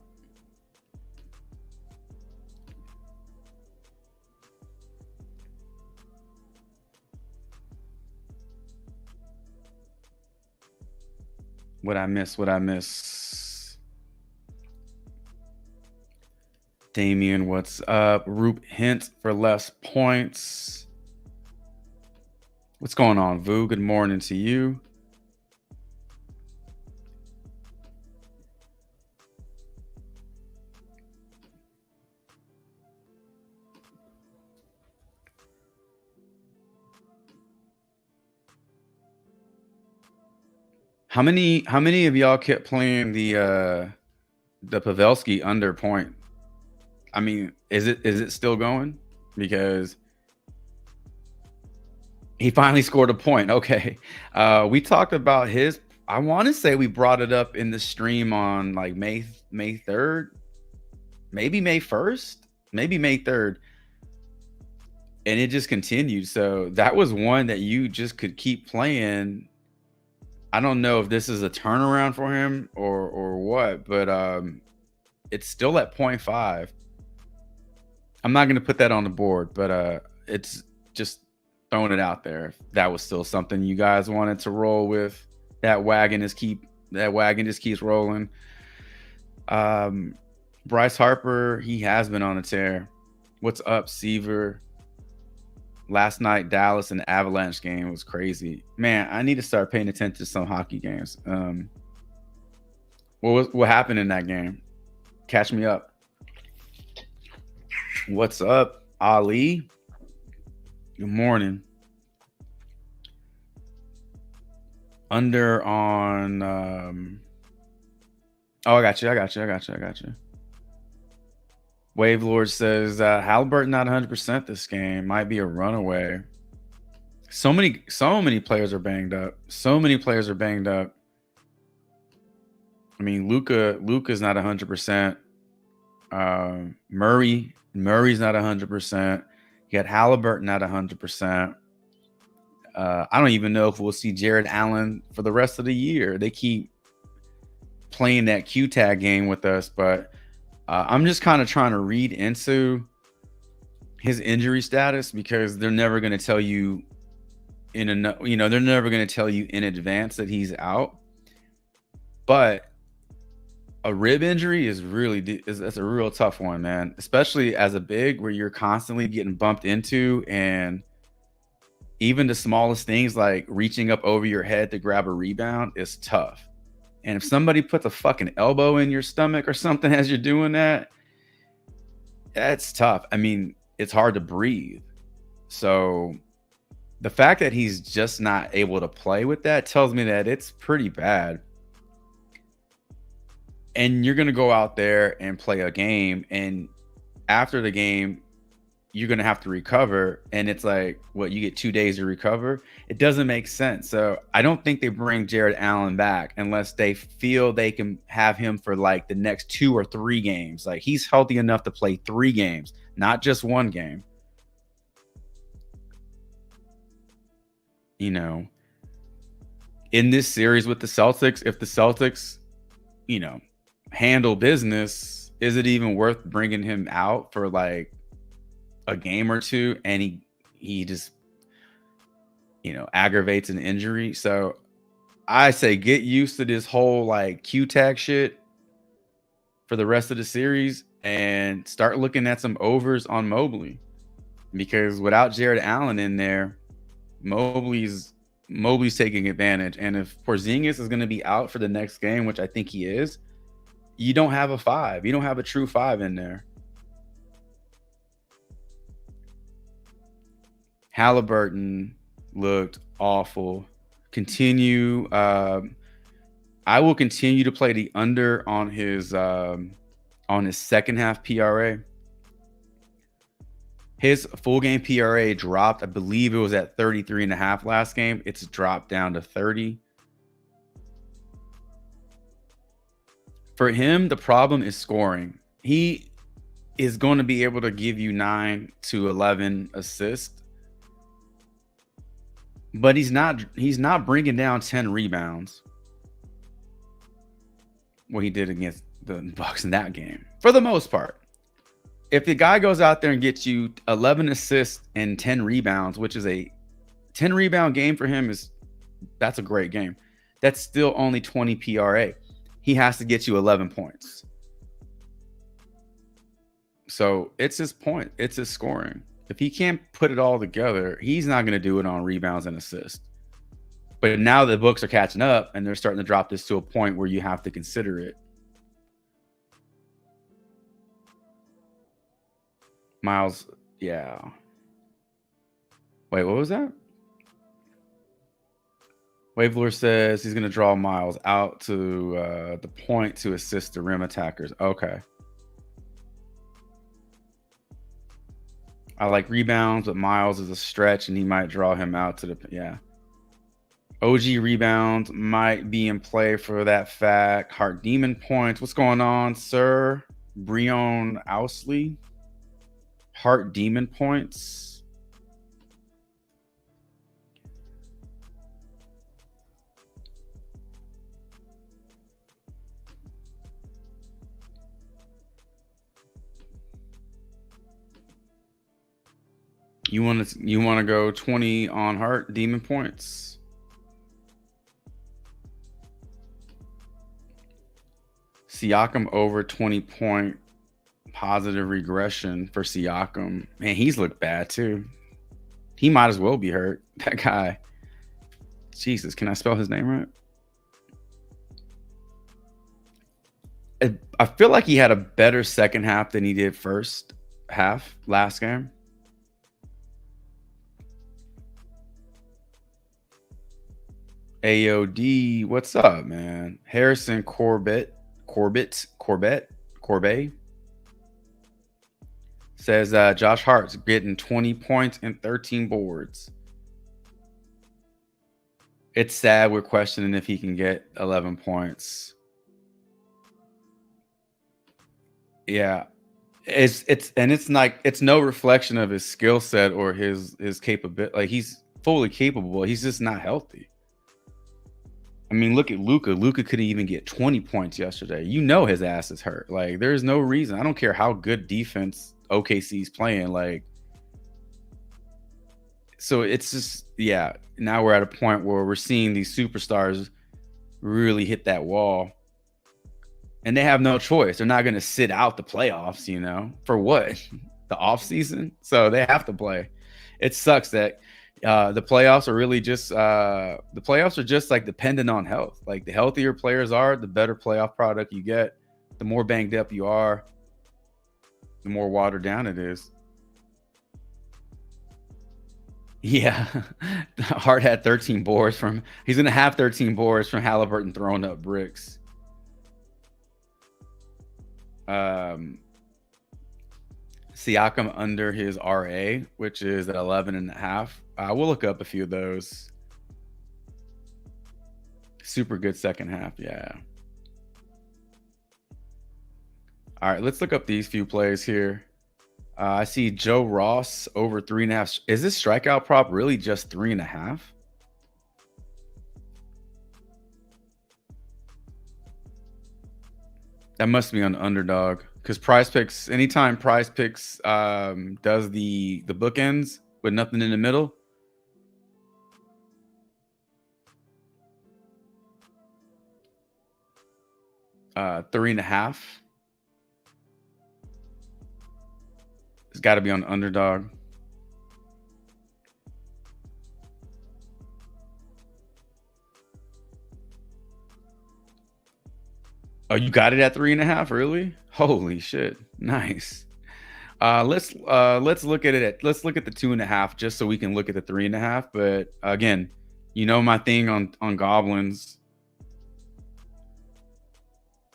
Speaker 1: What I miss? Damien, what's up? Roop hint for less points. What's going on, Vu? Good morning to you. How many of y'all kept playing the Pavelski under point? I mean, is it still going? Because he finally scored a point. Okay. We talked about his, I want to say we brought it up in the stream on like May 3rd, maybe May 1st, maybe May 3rd. And it just continued. So that was one that you just could keep playing. I don't know if this is a turnaround for him or what, but it's still at 0.5. I'm not going to put that on the board, but it's just Throwing it out there. If that was still something you guys wanted to roll with, that wagon just keeps rolling. Bryce Harper, he has been on a tear. What's up, Seaver? Last night, Dallas and the Avalanche game was crazy. Man, I need to start paying attention to some hockey games. What happened in that game? Catch me up. What's up, Ali? Good morning. Under on oh, I got you. Wave Lord says Halliburton not 100% this game. Might be a runaway. So many players are banged up. I mean, Luka's not 100%. Murray's not 100%. You got Halliburton not 100%. I don't even know if we'll see Jared Allen for the rest of the year. They keep playing that Q tag game with us, but I'm just kind of trying to read into his injury status because they're never going to tell you they're never going to tell you in advance that he's out. But a rib injury that's a real tough one, man, especially as a big where you're constantly getting bumped into, and even the smallest things like reaching up over your head to grab a rebound is tough. And if somebody puts a fucking elbow in your stomach or something as you're doing that, that's tough. I mean, it's hard to breathe. So the fact that he's just not able to play with that tells me that it's pretty bad. And you're going to go out there and play a game, and after the game, you're going to have to recover. And it's like, what, you get 2 days to recover? It doesn't make sense. So I don't think they bring Jared Allen back unless they feel they can have him for like the next 2 or 3 games. Like, he's healthy enough to play 3 games, not just 1 game. You know, in this series with the Celtics, if the Celtics, handle business, is it even worth bringing him out for like a game or 2 and he just aggravates an injury? So I say get used to this whole like Q tag shit for the rest of the series and start looking at some overs on Mobley, because without Jared Allen in there, Mobley's taking advantage. And if Porzingis is going to be out for the next game, which I think he is, you don't have a 5. You don't have a true 5 in there. Halliburton looked awful. I will continue to play the under on his second half PRA. His full game PRA dropped. I believe it was at 33.5 last game. It's dropped down to 30. For him, the problem is scoring. He is going to be able to give you 9 to 11 assists, but he's not bringing down 10 rebounds. What he did against the Bucks in that game, for the most part. If the guy goes out there and gets you 11 assists and 10 rebounds, which is a 10 rebound game for him, that's a great game. That's still only 20 PRA. He has to get you 11 points. So it's his point. It's his scoring. If he can't put it all together, he's not going to do it on rebounds and assists. But now the books are catching up and they're starting to drop this to a point where you have to consider it. Miles, yeah. Wait, what was that? Waveler says he's going to draw Miles out to the point to assist the rim attackers. Okay. I like rebounds, but Miles is a stretch, and he might draw him out to the, yeah. OG rebounds might be in play for that fact. Heart Demon points. What's going on, sir? Breon Ousley. Heart Demon points. You want to go 20 on Hart Demon points? Siakam over 20-point positive regression for Siakam. Man, he's looked bad too. He might as well be hurt. That guy. Jesus, can I spell his name right? I feel like he had a better second half than he did first half last game. AOD, what's up, man? Harrison Corbett says Josh Hart's getting 20 points and 13 boards. It's sad we're questioning if he can get 11 points. Yeah, it's like it's no reflection of his skill set or his capability. Like, he's fully capable. He's just not healthy. I mean, look at Luka. Luka couldn't even get 20 points yesterday. You know his ass is hurt. Like, there's no reason. I don't care how good defense OKC's playing. Like, so it's just, yeah, now we're at a point where we're seeing these superstars really hit that wall. And they have no choice. They're not going to sit out the playoffs, you know, for what? The off season? So they have to play. It sucks that the playoffs are really just like dependent on health. Like, the healthier players are, the better playoff product you get. The more banged up you are, the more watered down it is. Yeah, Hart had 13 boards from. He's gonna have 13 boards from Halliburton throwing up bricks. Siakam under his RA, which is at 11.5. We'll look up a few of those. Super good second half, yeah. All right, let's look up these few plays here. I see Joe Ross over 3.5. Is this strikeout prop really just 3.5? That must be on Underdog, because PrizePicks, anytime PrizePicks does the bookends with nothing in the middle, three and a half. It's got to be on Underdog. Oh, you got it at 3.5, really? Holy shit! Nice. Let's look at it. Let's look at the 2.5 just so we can look at the 3.5. But again, you know my thing on goblins.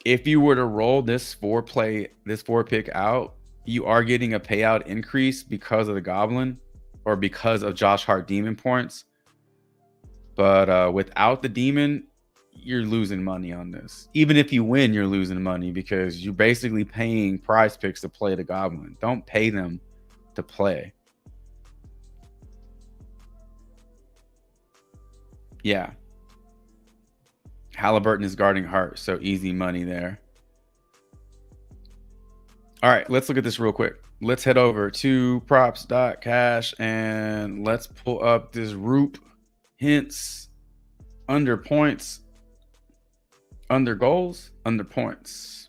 Speaker 1: If you were to roll this four pick out, you are getting a payout increase because of the goblin or because of Josh Hart demon points. But without the demon, you're losing money on this. Even if you win, you're losing money because you're basically paying PrizePicks to play the goblin. Don't pay them to play. Yeah. Halliburton is guarding Hart, so easy money there. All right, let's look at this real quick. Let's head over to props.cash and let's pull up this Roop hints under points, under goals, under points.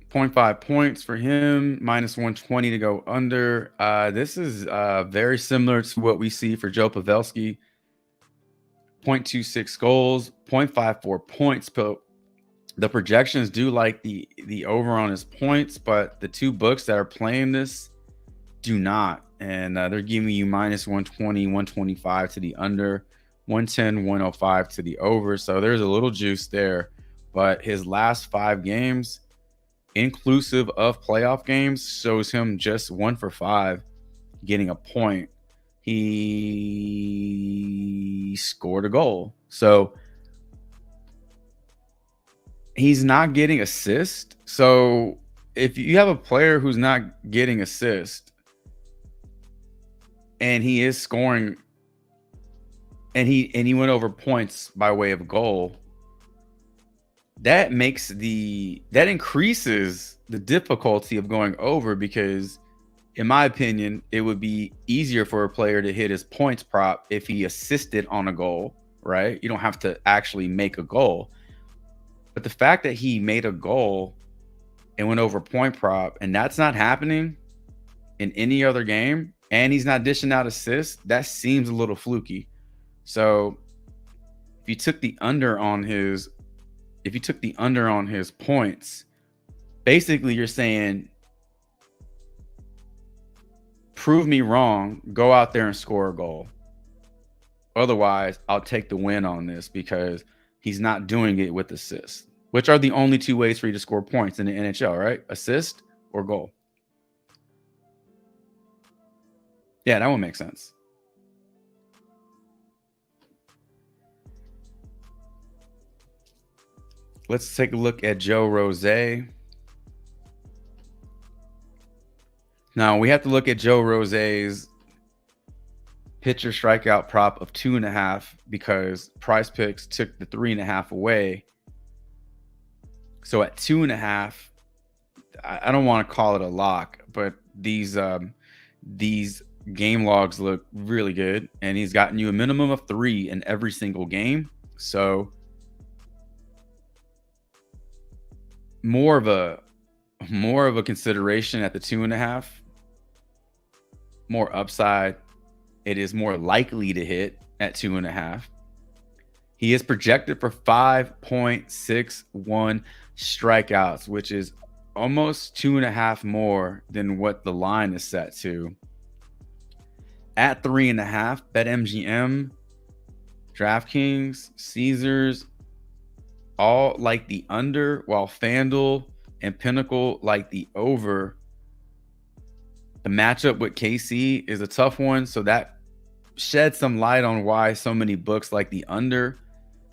Speaker 1: .5 points for him, minus 120 to go under. This is very similar to what we see for Joe Pavelski. 0.26 goals, 0.54 points. But the projections do like the over on his points, but the two books that are playing this do not. And they're giving you minus 120, 125 to the under, 110, 105 to the over. So there's a little juice there. But his last 5 games, inclusive of playoff games, shows him just 1 for 5 getting a point. He scored a goal. So he's not getting assist. So if you have a player who's not getting assist and he is scoring and he went over points by way of goal, that increases the difficulty of going over, because in my opinion, it would be easier for a player to hit his points prop if he assisted on a goal, right? You don't have to actually make a goal. But the fact that he made a goal and went over point prop, and that's not happening in any other game, and he's not dishing out assists, that seems a little fluky. So if you took the under on his points, basically you're saying, prove me wrong, go out there and score a goal. Otherwise, I'll take the win on this, because he's not doing it with assists, which are the only two ways for you to score points in the NHL, right? Assist or goal. Yeah, that one makes sense. Let's take a look at Joe Rose. Now we have to look at Joe Rose's pitcher strikeout prop of 2.5, because PrizePicks took the 3.5 away. So at 2.5, I don't want to call it a lock, but these game logs look really good, and he's gotten you a minimum of 3 in every single game. So more of a consideration at the 2.5, more upside. It is more likely to hit at 2.5. He is projected for 5.61 strikeouts, which is almost 2.5 more than what the line is set to. At 3.5, BetMGM, DraftKings, Caesars all like the under, while FanDuel and Pinnacle like the over. The matchup with KC is a tough one, so that sheds some light on why so many books like the under.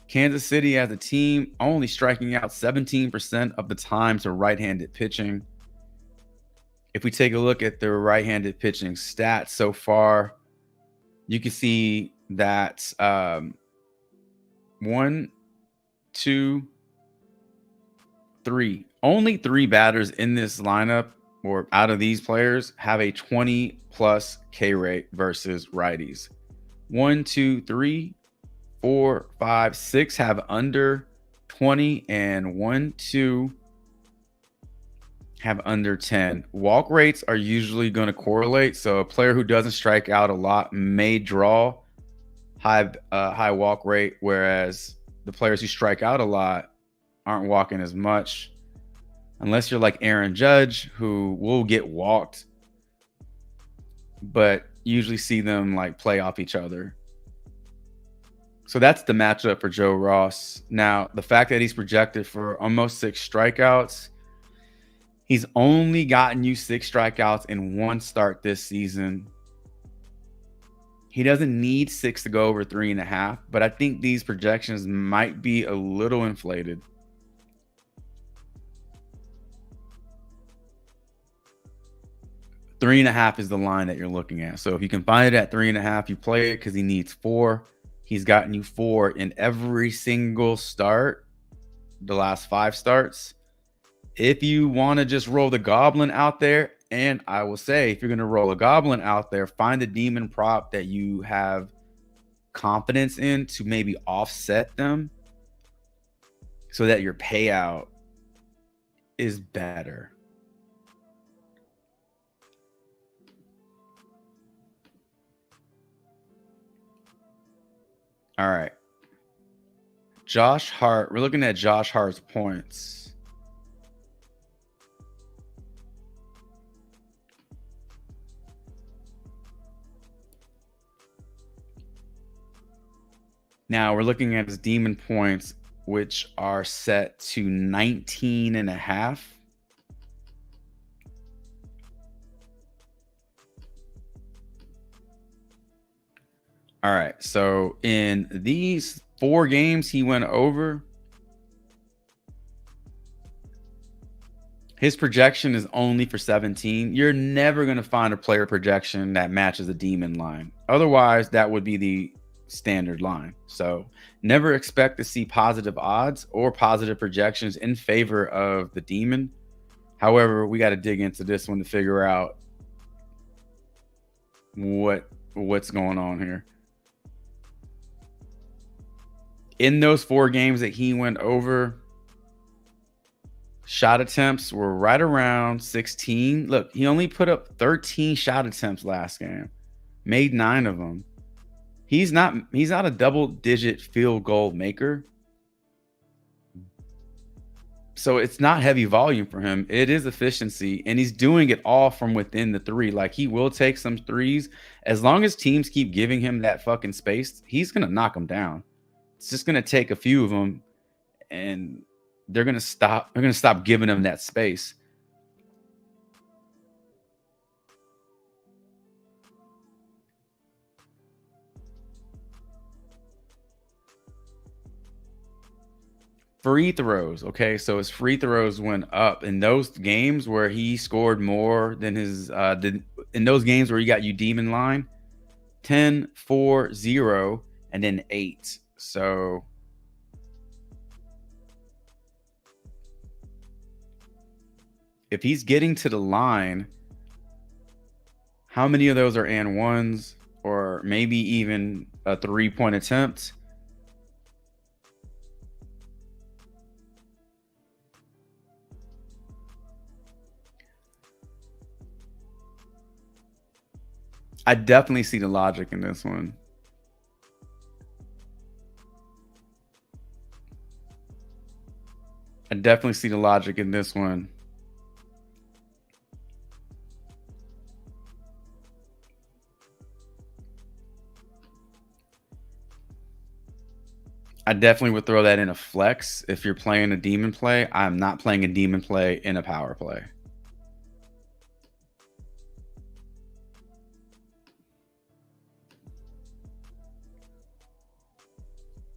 Speaker 1: Kansas City as a team only striking out 17% of the time to right-handed pitching. If we take a look at their right-handed pitching stats so far, you can see that 1, 2, 3. Only 3 batters in this lineup, or out of these players, have a 20+ K rate versus righties. 1, 2, 3, 4, 5, 6 have under 20, and 1, 2 have under 10. Walk rates are usually going to correlate, so a player who doesn't strike out a lot may draw high walk rate, whereas the players who strike out a lot aren't walking as much, unless you're like Aaron Judge, who will get walked, but usually see them like play off each other. So that's the matchup for Joe Ross. Now, the fact that he's projected for almost 6 strikeouts, he's only gotten you 6 strikeouts in 1 start this season. He doesn't need 6 to go over 3.5, but I think these projections might be a little inflated. Three and a half is the line that you're looking at. So if you can find it at 3.5, you play it, because he needs 4. He's gotten you 4 in every single start, the last 5 starts. If you want to just roll the goblin out there, and I will say, if you're going to roll a goblin out there, find a demon prop that you have confidence in to maybe offset them, so that your payout is better. All right. Josh Hart. We're looking at Josh Hart's points. Now we're looking at his demon points, which are set to 19.5. All right, so in these 4 games he went over, his projection is only for 17. You're never going to find a player projection that matches a demon line. Otherwise, that would be standard line. So never expect to see positive odds or positive projections in favor of the demon. However, we got to dig into this one to figure out what's going on here. In those 4 games that he went over, shot attempts were right around 16. Look, he only put up 13 shot attempts last game, made 9 of them. He's not a double-digit field goal maker. So it's not heavy volume for him. It is efficiency, and he's doing it all from within the 3. Like, he will take some threes. As long as teams keep giving him that fucking space, he's going to knock them down. It's just going to take a few of them, and they're going to stop. They're going to stop giving him that space. Free throws. Okay, so his free throws went up in those games where he scored more than his in those games where he got you demon line, 10, 4, 0, and then 8. So if he's getting to the line, how many of those are and ones, or maybe even a 3-point attempt? I definitely see the logic in this one. I definitely see the logic in this one. I definitely would throw that in a flex if you're playing a demon play. I'm not playing a demon play in a power play.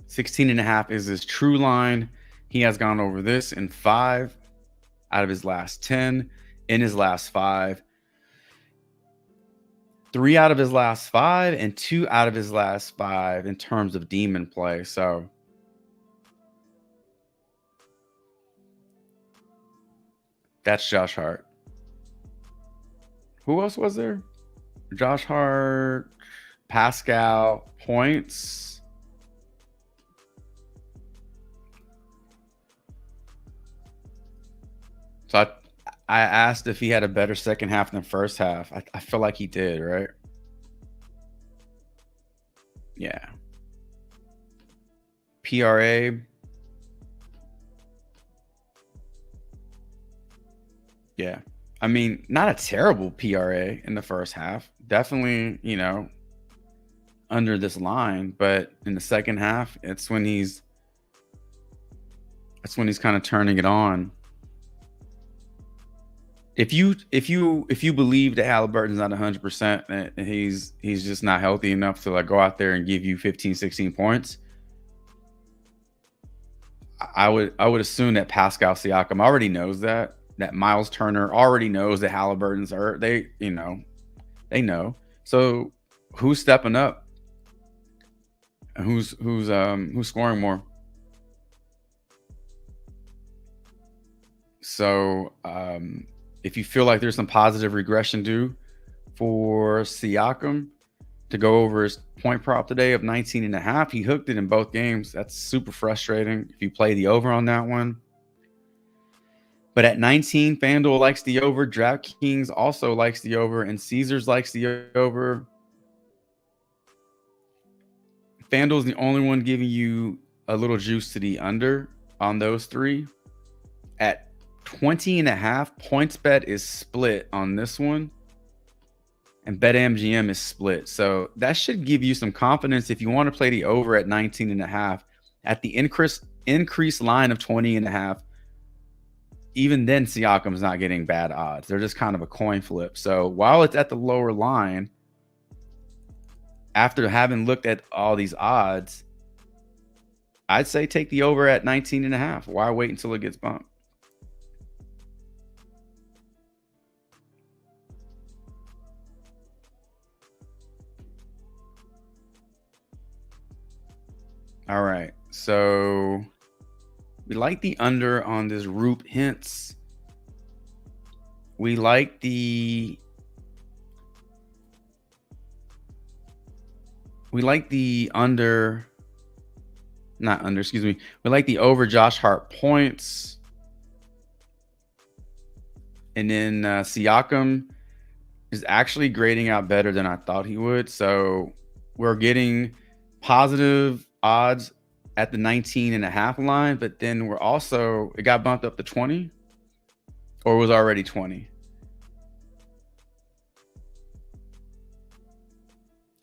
Speaker 1: $16.5 is his true line. He has gone over this in 5 out of his last 10. In his last 5. 3 out of his last 5 and 2 out of his last 5 in terms of demon play. So that's Josh Hart. Who else was there? Josh Hart, Pascal, points. So I asked if he had a better second half than first half. I feel like he did, right? Yeah. PRA. Yeah. I mean, not a terrible PRA in the first half. Definitely, you know, under this line, but in the second half, it's when he's kind of turning it on. If you believe that Halliburton's not 100% and he's just not healthy enough to like go out there and give you 15, 16 points, I would assume that Pascal Siakam already knows that Miles Turner already knows that Halliburton's hurt. They know. So who's stepping up? And who's scoring more? So if you feel like there's some positive regression due for Siakam to go over his point prop today of 19.5, he hooked it in both games. That's super frustrating if you play the over on that one. But at 19, FanDuel likes the over. DraftKings also likes the over. And Caesars likes the over. FanDuel's the only one giving you a little juice to the under on those 3. At 20.5, PointsBet is split on this one. And BetMGM is split. So that should give you some confidence if you want to play the over at 19.5. At the increased line of 20.5, even then Siakam's not getting bad odds. They're just kind of a coin flip. So while it's at the lower line, after having looked at all these odds, I'd say take the over at 19.5. Why wait until it gets bumped? All right. So we like the under on this Roop Hints. We like the under, not under, excuse me. We like the over Josh Hart points. And then Siakam is actually grading out better than I thought he would. So we're getting positive odds at the 19.5 line, but then we're also, it got bumped up to 20, or was already 20.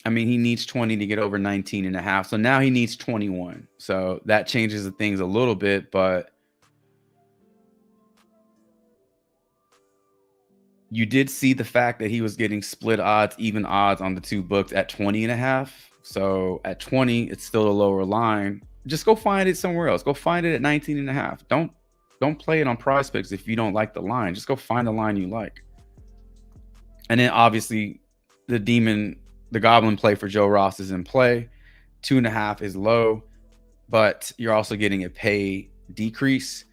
Speaker 1: I mean, he needs 20 to get over 19.5. So now he needs 21. So that changes the things a little bit, but you did see the fact that he was getting split odds, even odds on the two books at 20.5. So at 20, it's still a lower line. Just go find it somewhere else. Go find it at 19.5. Don't play it on PrizePicks if you don't like the line. Just go find the line you like. And then obviously the Goblin play for Joe Ross is in play. 2.5 is low, but you're also getting a pay decrease.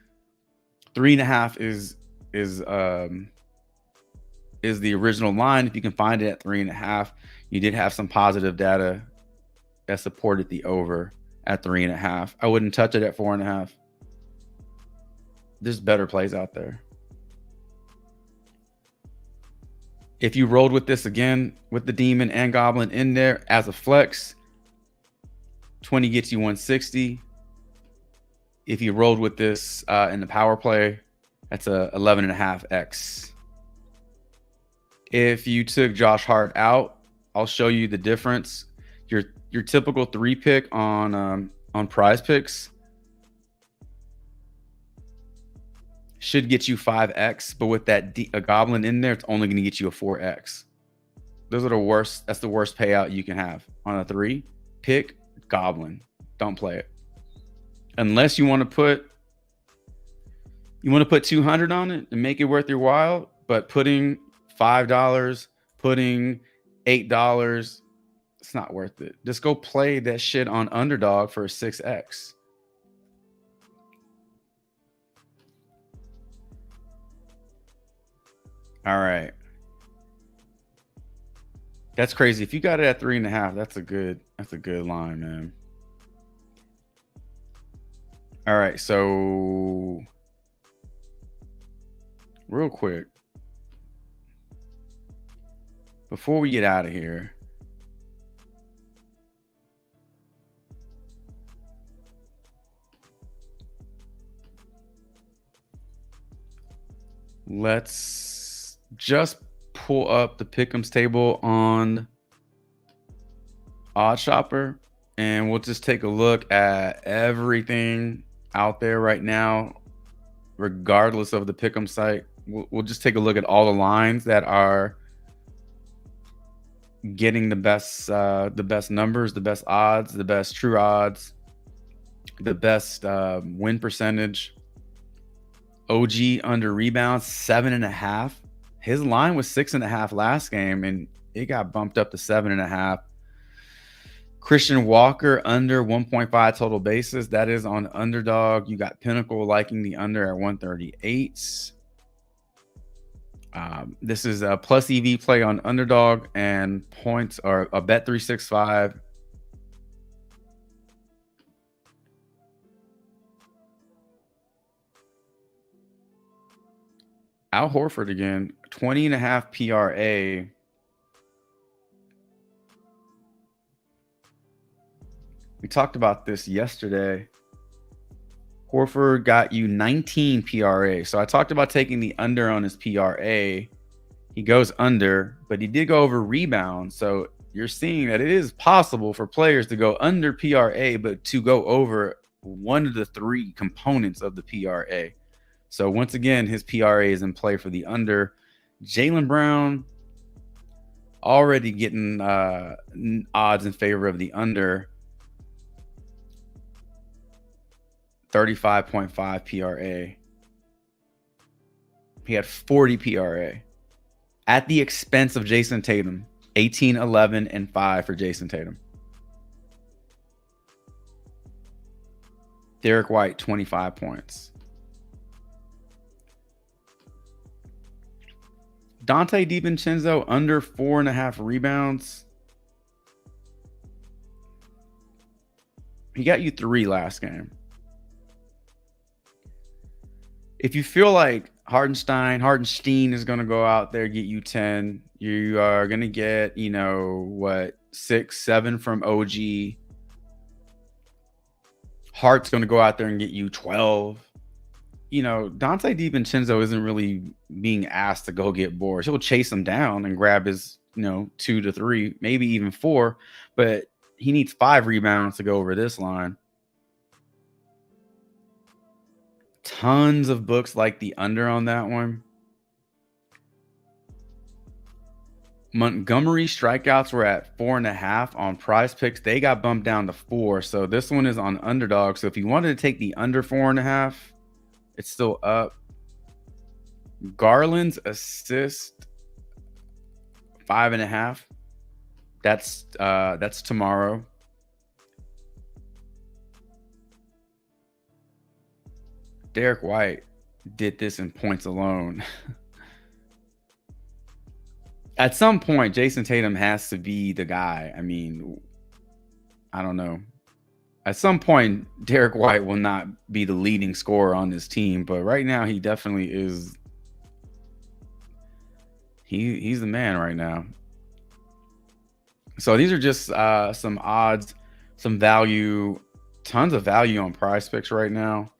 Speaker 1: 3.5 is the original line. If you can find it at 3.5, you did have some positive data that supported the over at 3.5. I wouldn't touch it at 4.5. There's better plays out there. If you rolled with this again, with the Demon and Goblin in there as a flex, 20 gets you 160. If you rolled with this in the power play, that's a 11.5x. If you took Josh Hart out, I'll show you the difference. Your typical 3-pick on PrizePicks should get you 5x, but with that a Goblin in there, it's only going to get you a 4x. Those are the worst. That's the worst payout you can have on a 3-pick Goblin. Don't play it unless you want to put 200 on it and make it worth your while. But putting $5, putting $8, it's not worth it. Just go play that shit on underdog for a 6x. All right. That's crazy. If you got it at 3.5, that's a good line, man. All right, so real quick, before we get out of here, let's just pull up the pick'ems table on OddsShopper, and we'll just take a look at everything out there right now, regardless of the pick'em site. We'll just take a look at all the lines that are getting the best numbers, the best odds, the best true odds, the best win percentage. OG under rebounds 7.5. His line was 6.5 last game, and it got bumped up to 7.5. Christian Walker under 1.5 total bases. That is on underdog. You got Pinnacle liking the under at 138. This is a plus EV play on underdog, and points are a bet 365. Al Horford again, 20.5 PRA. We talked about this yesterday. Horford got you 19 PRA. So I talked about taking the under on his PRA. He goes under, but he did go over rebound. So you're seeing that it is possible for players to go under PRA, but to go over one of the 3 components of the PRA. So once again, his PRA is in play for the under. Jaylen Brown already getting odds in favor of the under. 35.5 PRA. He had 40 PRA at the expense of Jason Tatum. 18, 11, and 5 for Jason Tatum. Derek White, 25 points. Dante DiVincenzo, under 4.5 rebounds. He got you 3 last game. If you feel like Hartenstein is going to go out there, get you 10, you are going to get, 6, 7 from OG. Hart's going to go out there and get you 12. Dante DiVincenzo isn't really being asked to go get boards. He'll chase him down and grab his, 2 to 3, maybe even 4, but he needs 5 rebounds to go over this line. Tons of books like the under on that one. Montgomery strikeouts were at 4.5 on PrizePicks. They got bumped down to 4. So this one is on underdog. So if you wanted to take the under 4.5, it's still up. Garland's assist 5.5. That's tomorrow. Derek White did this in points alone. At some point, Jason Tatum has to be the guy. I mean, I don't know. At some point, Derek White will not be the leading scorer on this team, but right now he definitely is. He's the man right now. So these are just some odds, some value, tons of value on PrizePicks right now.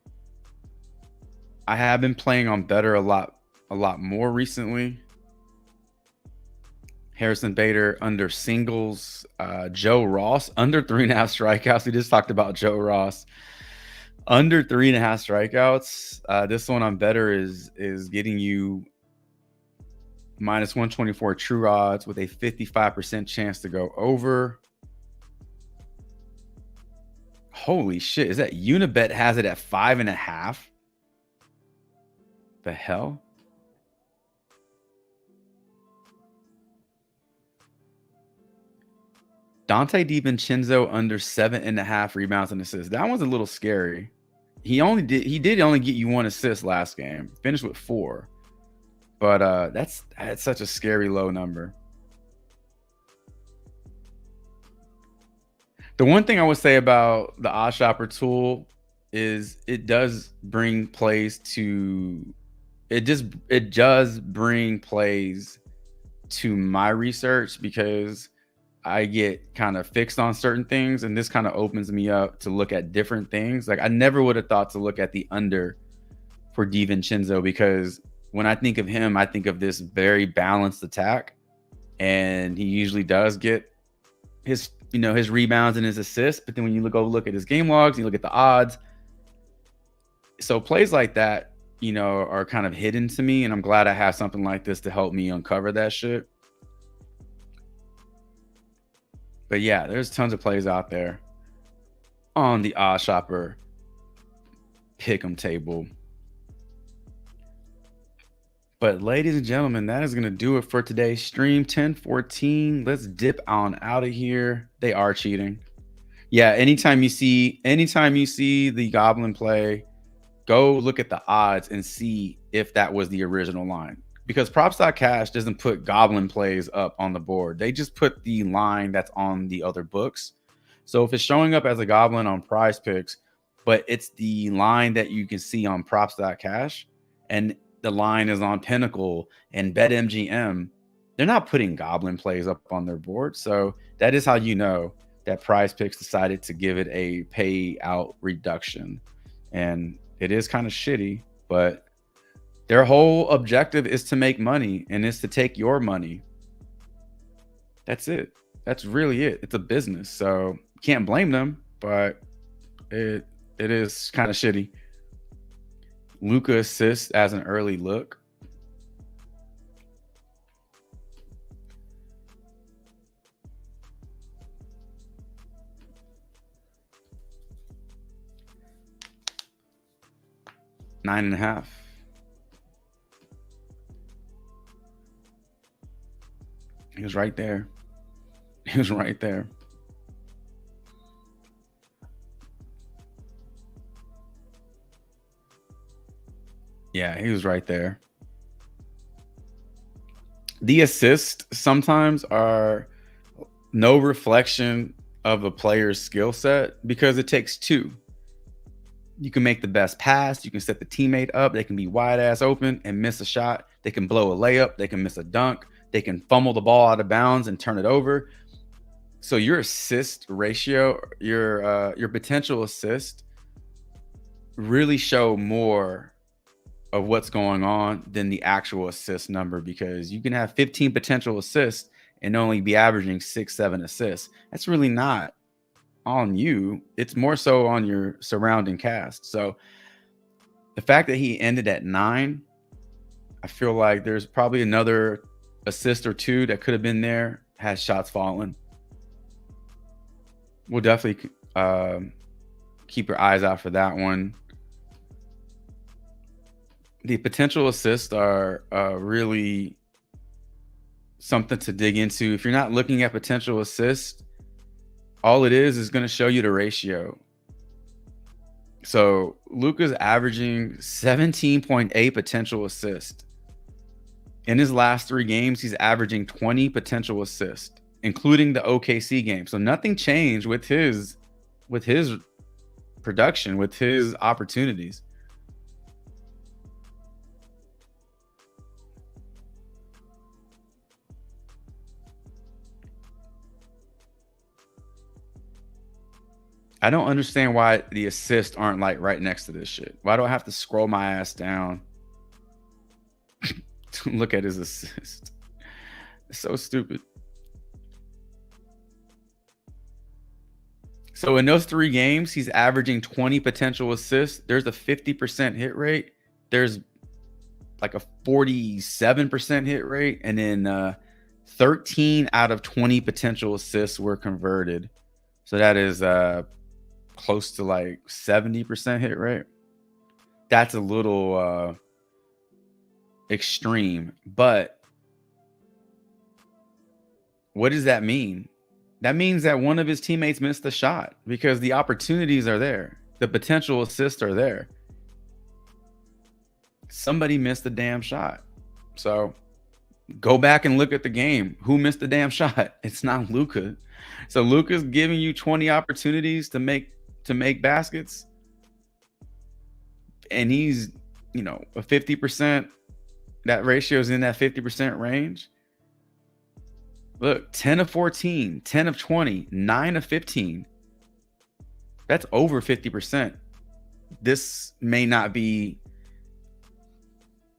Speaker 1: I have been playing on better a lot more recently. Harrison Bader under singles. Joe Ross under 3.5 strikeouts. We just talked about Joe Ross under 3.5 strikeouts. This one on better is getting you minus 124 true odds with a 55% chance to go over. Holy shit! Is that Unibet has it at 5.5? The hell? Dante DiVincenzo under 7.5 rebounds and assists. That one's a little scary. He did only get you 1 assist last game. Finished with 4. But that's such a scary low number. The one thing I would say about the Odd Shopper tool is it does bring plays to it does bring plays to my research because I get kind of fixed on certain things, and this kind of opens me up to look at different things. Like I never would have thought to look at the under for DiVincenzo because when I think of him, I think of this very balanced attack, and he usually does get his rebounds and his assists. But then when you look at his game logs, you look at the odds. So plays like that, are kind of hidden to me, and I'm glad I have something like this to help me uncover that shit. But yeah, there's tons of plays out there on the Odd Shopper pick'em table. But ladies and gentlemen, that is going to do it for today's stream. 10:14. Let's dip on out of here. They are cheating. Yeah, anytime you see the Goblin play, go look at the odds and see if that was the original line. Because props.cash doesn't put Goblin plays up on the board. They just put the line that's on the other books. So if it's showing up as a Goblin on PrizePicks, but it's the line that you can see on props.cash, and the line is on Pinnacle and BetMGM, they're not putting Goblin plays up on their board. So that is how you know that PrizePicks decided to give it a payout reduction. And it is kind of shitty, but their whole objective is to make money and is to take your money. That's it. That's really it. It's a business. So can't blame them, but it is kind of shitty. Luka assists as an early look. Nine and a half. He was right there. He was right there. Yeah, he was right there. The assists sometimes are no reflection of a player's skill set because it takes two. You can make the best pass. You can set the teammate up. They can be wide ass open and miss a shot. They can blow a layup. They can miss a dunk. They can fumble the ball out of bounds and turn it over. So your assist ratio, your potential assist really show more of what's going on than the actual assist number, because you can have 15 potential assists and only be averaging 6-7 assists. That's really not on you. It's more so on your surrounding cast. So the fact that he ended at 9, I feel like there's probably another assist or two that could have been there had shots fallen. We'll definitely keep your eyes out for that one. The potential assists are really something to dig into. If you're not looking at potential assists, all it is going to show you the ratio. So Luka's averaging 17.8 potential assists. In his last 3 games, he's averaging 20 potential assists, including the OKC game. So nothing changed with his production, with his opportunities. I don't understand why the assists aren't like right next to this shit. Why do I have to scroll my ass down to look at his assist? It's so stupid. So in those 3 games, he's averaging 20 potential assists. There's a 50% hit rate. There's like a 47% hit rate. And then 13 out of 20 potential assists were converted. So that is close to like 70% hit rate. That's a little extreme, but what does that mean? That means that one of his teammates missed the shot, because the opportunities are there. The potential assists are there. Somebody missed the damn shot. So go back and look at the game. Who missed the damn shot? It's not Luka. So Luka's giving you 20 opportunities to make baskets, and he's, you know, a 50%. That ratio is in that 50% range. Look, 10 of 14, 10 of 20, 9 of 15. That's over 50%. This may not be,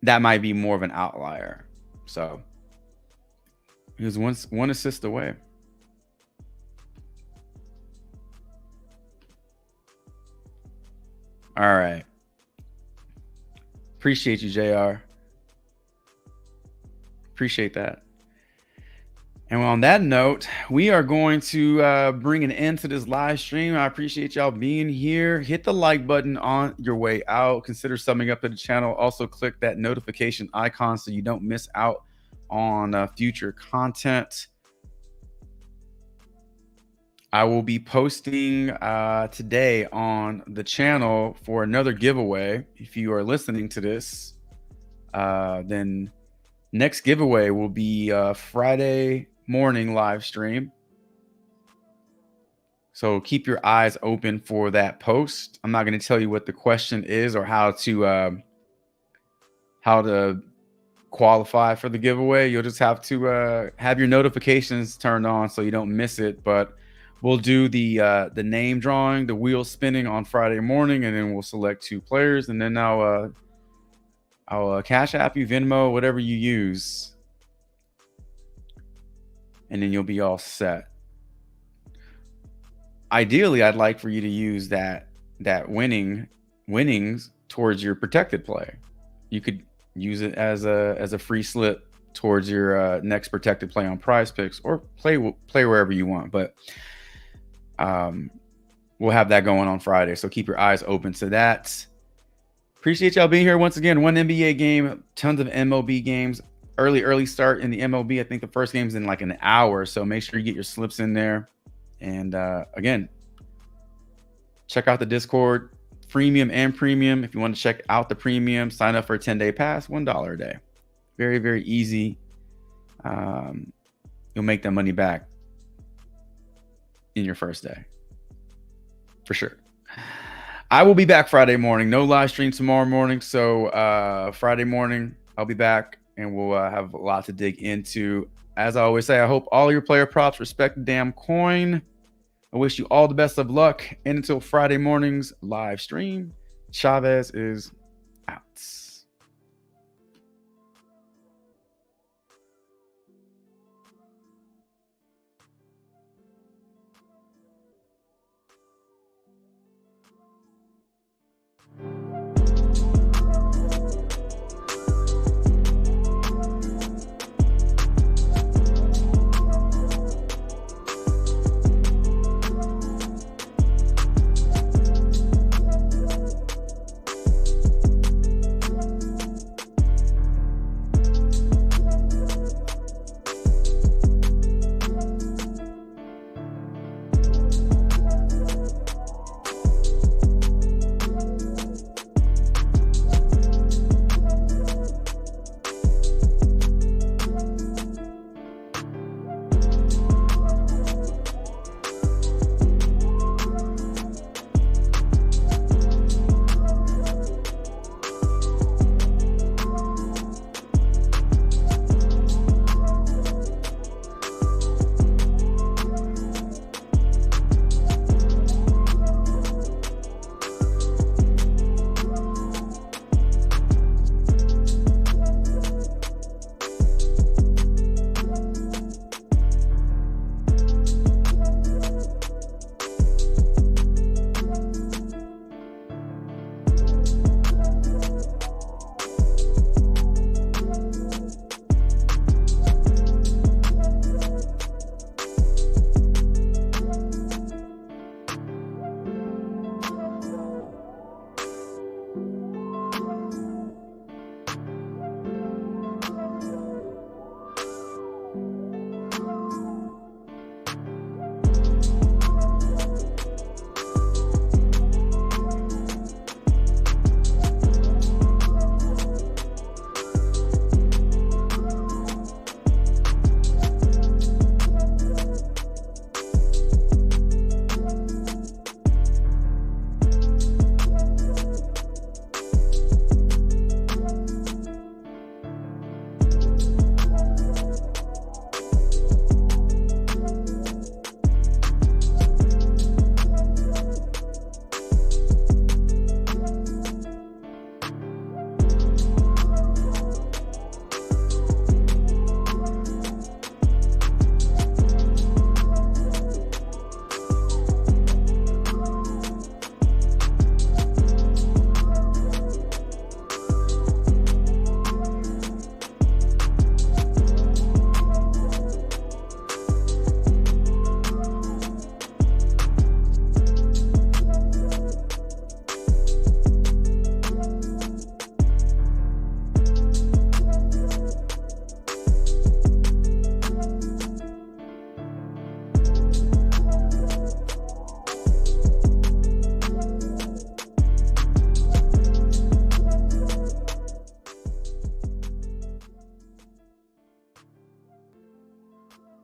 Speaker 1: that might be more of an outlier. So he was one assist away. All right. Appreciate you, JR. Appreciate that. And on that note, we are going to bring an end to this live stream. I appreciate y'all being here. Hit the like button on your way out. Consider subbing up to the channel. Also click that notification icon so you don't miss out on future content. I will be posting today on the channel for another giveaway. If you are listening to this, then next giveaway will be Friday morning live stream. So keep your eyes open for that post. I'm not going to tell you what the question is or how to qualify for the giveaway. You'll just have to have your notifications turned on so you don't miss it. But we'll do the name drawing, the wheel spinning on Friday morning, and then we'll select 2 players, and then I'll Cash App you, Venmo, whatever you use, and then you'll be all set. Ideally, I'd like for you to use that winnings towards your protected play. You could use it as a free slip towards your next protected play on PrizePicks, or play wherever you want. But we'll have that going on Friday, so keep your eyes open to that. Appreciate y'all being here once again. 1 NBA game, tons of MLB games. Early start in the MLB. I think the first game's in like an hour, so make sure you get your slips in there. And again, check out the Discord. freemium and premium. If you want to check out the premium, sign up for a 10-day pass, $1 a day. Very, very easy. You'll make that money back in your first day for sure. I will be back Friday morning. No live stream tomorrow morning. So Friday morning, I'll be back and we'll have a lot to dig into. As I always say, I hope all your player props respect the damn coin. I wish you all the best of luck. And until Friday morning's live stream, Chavez is out.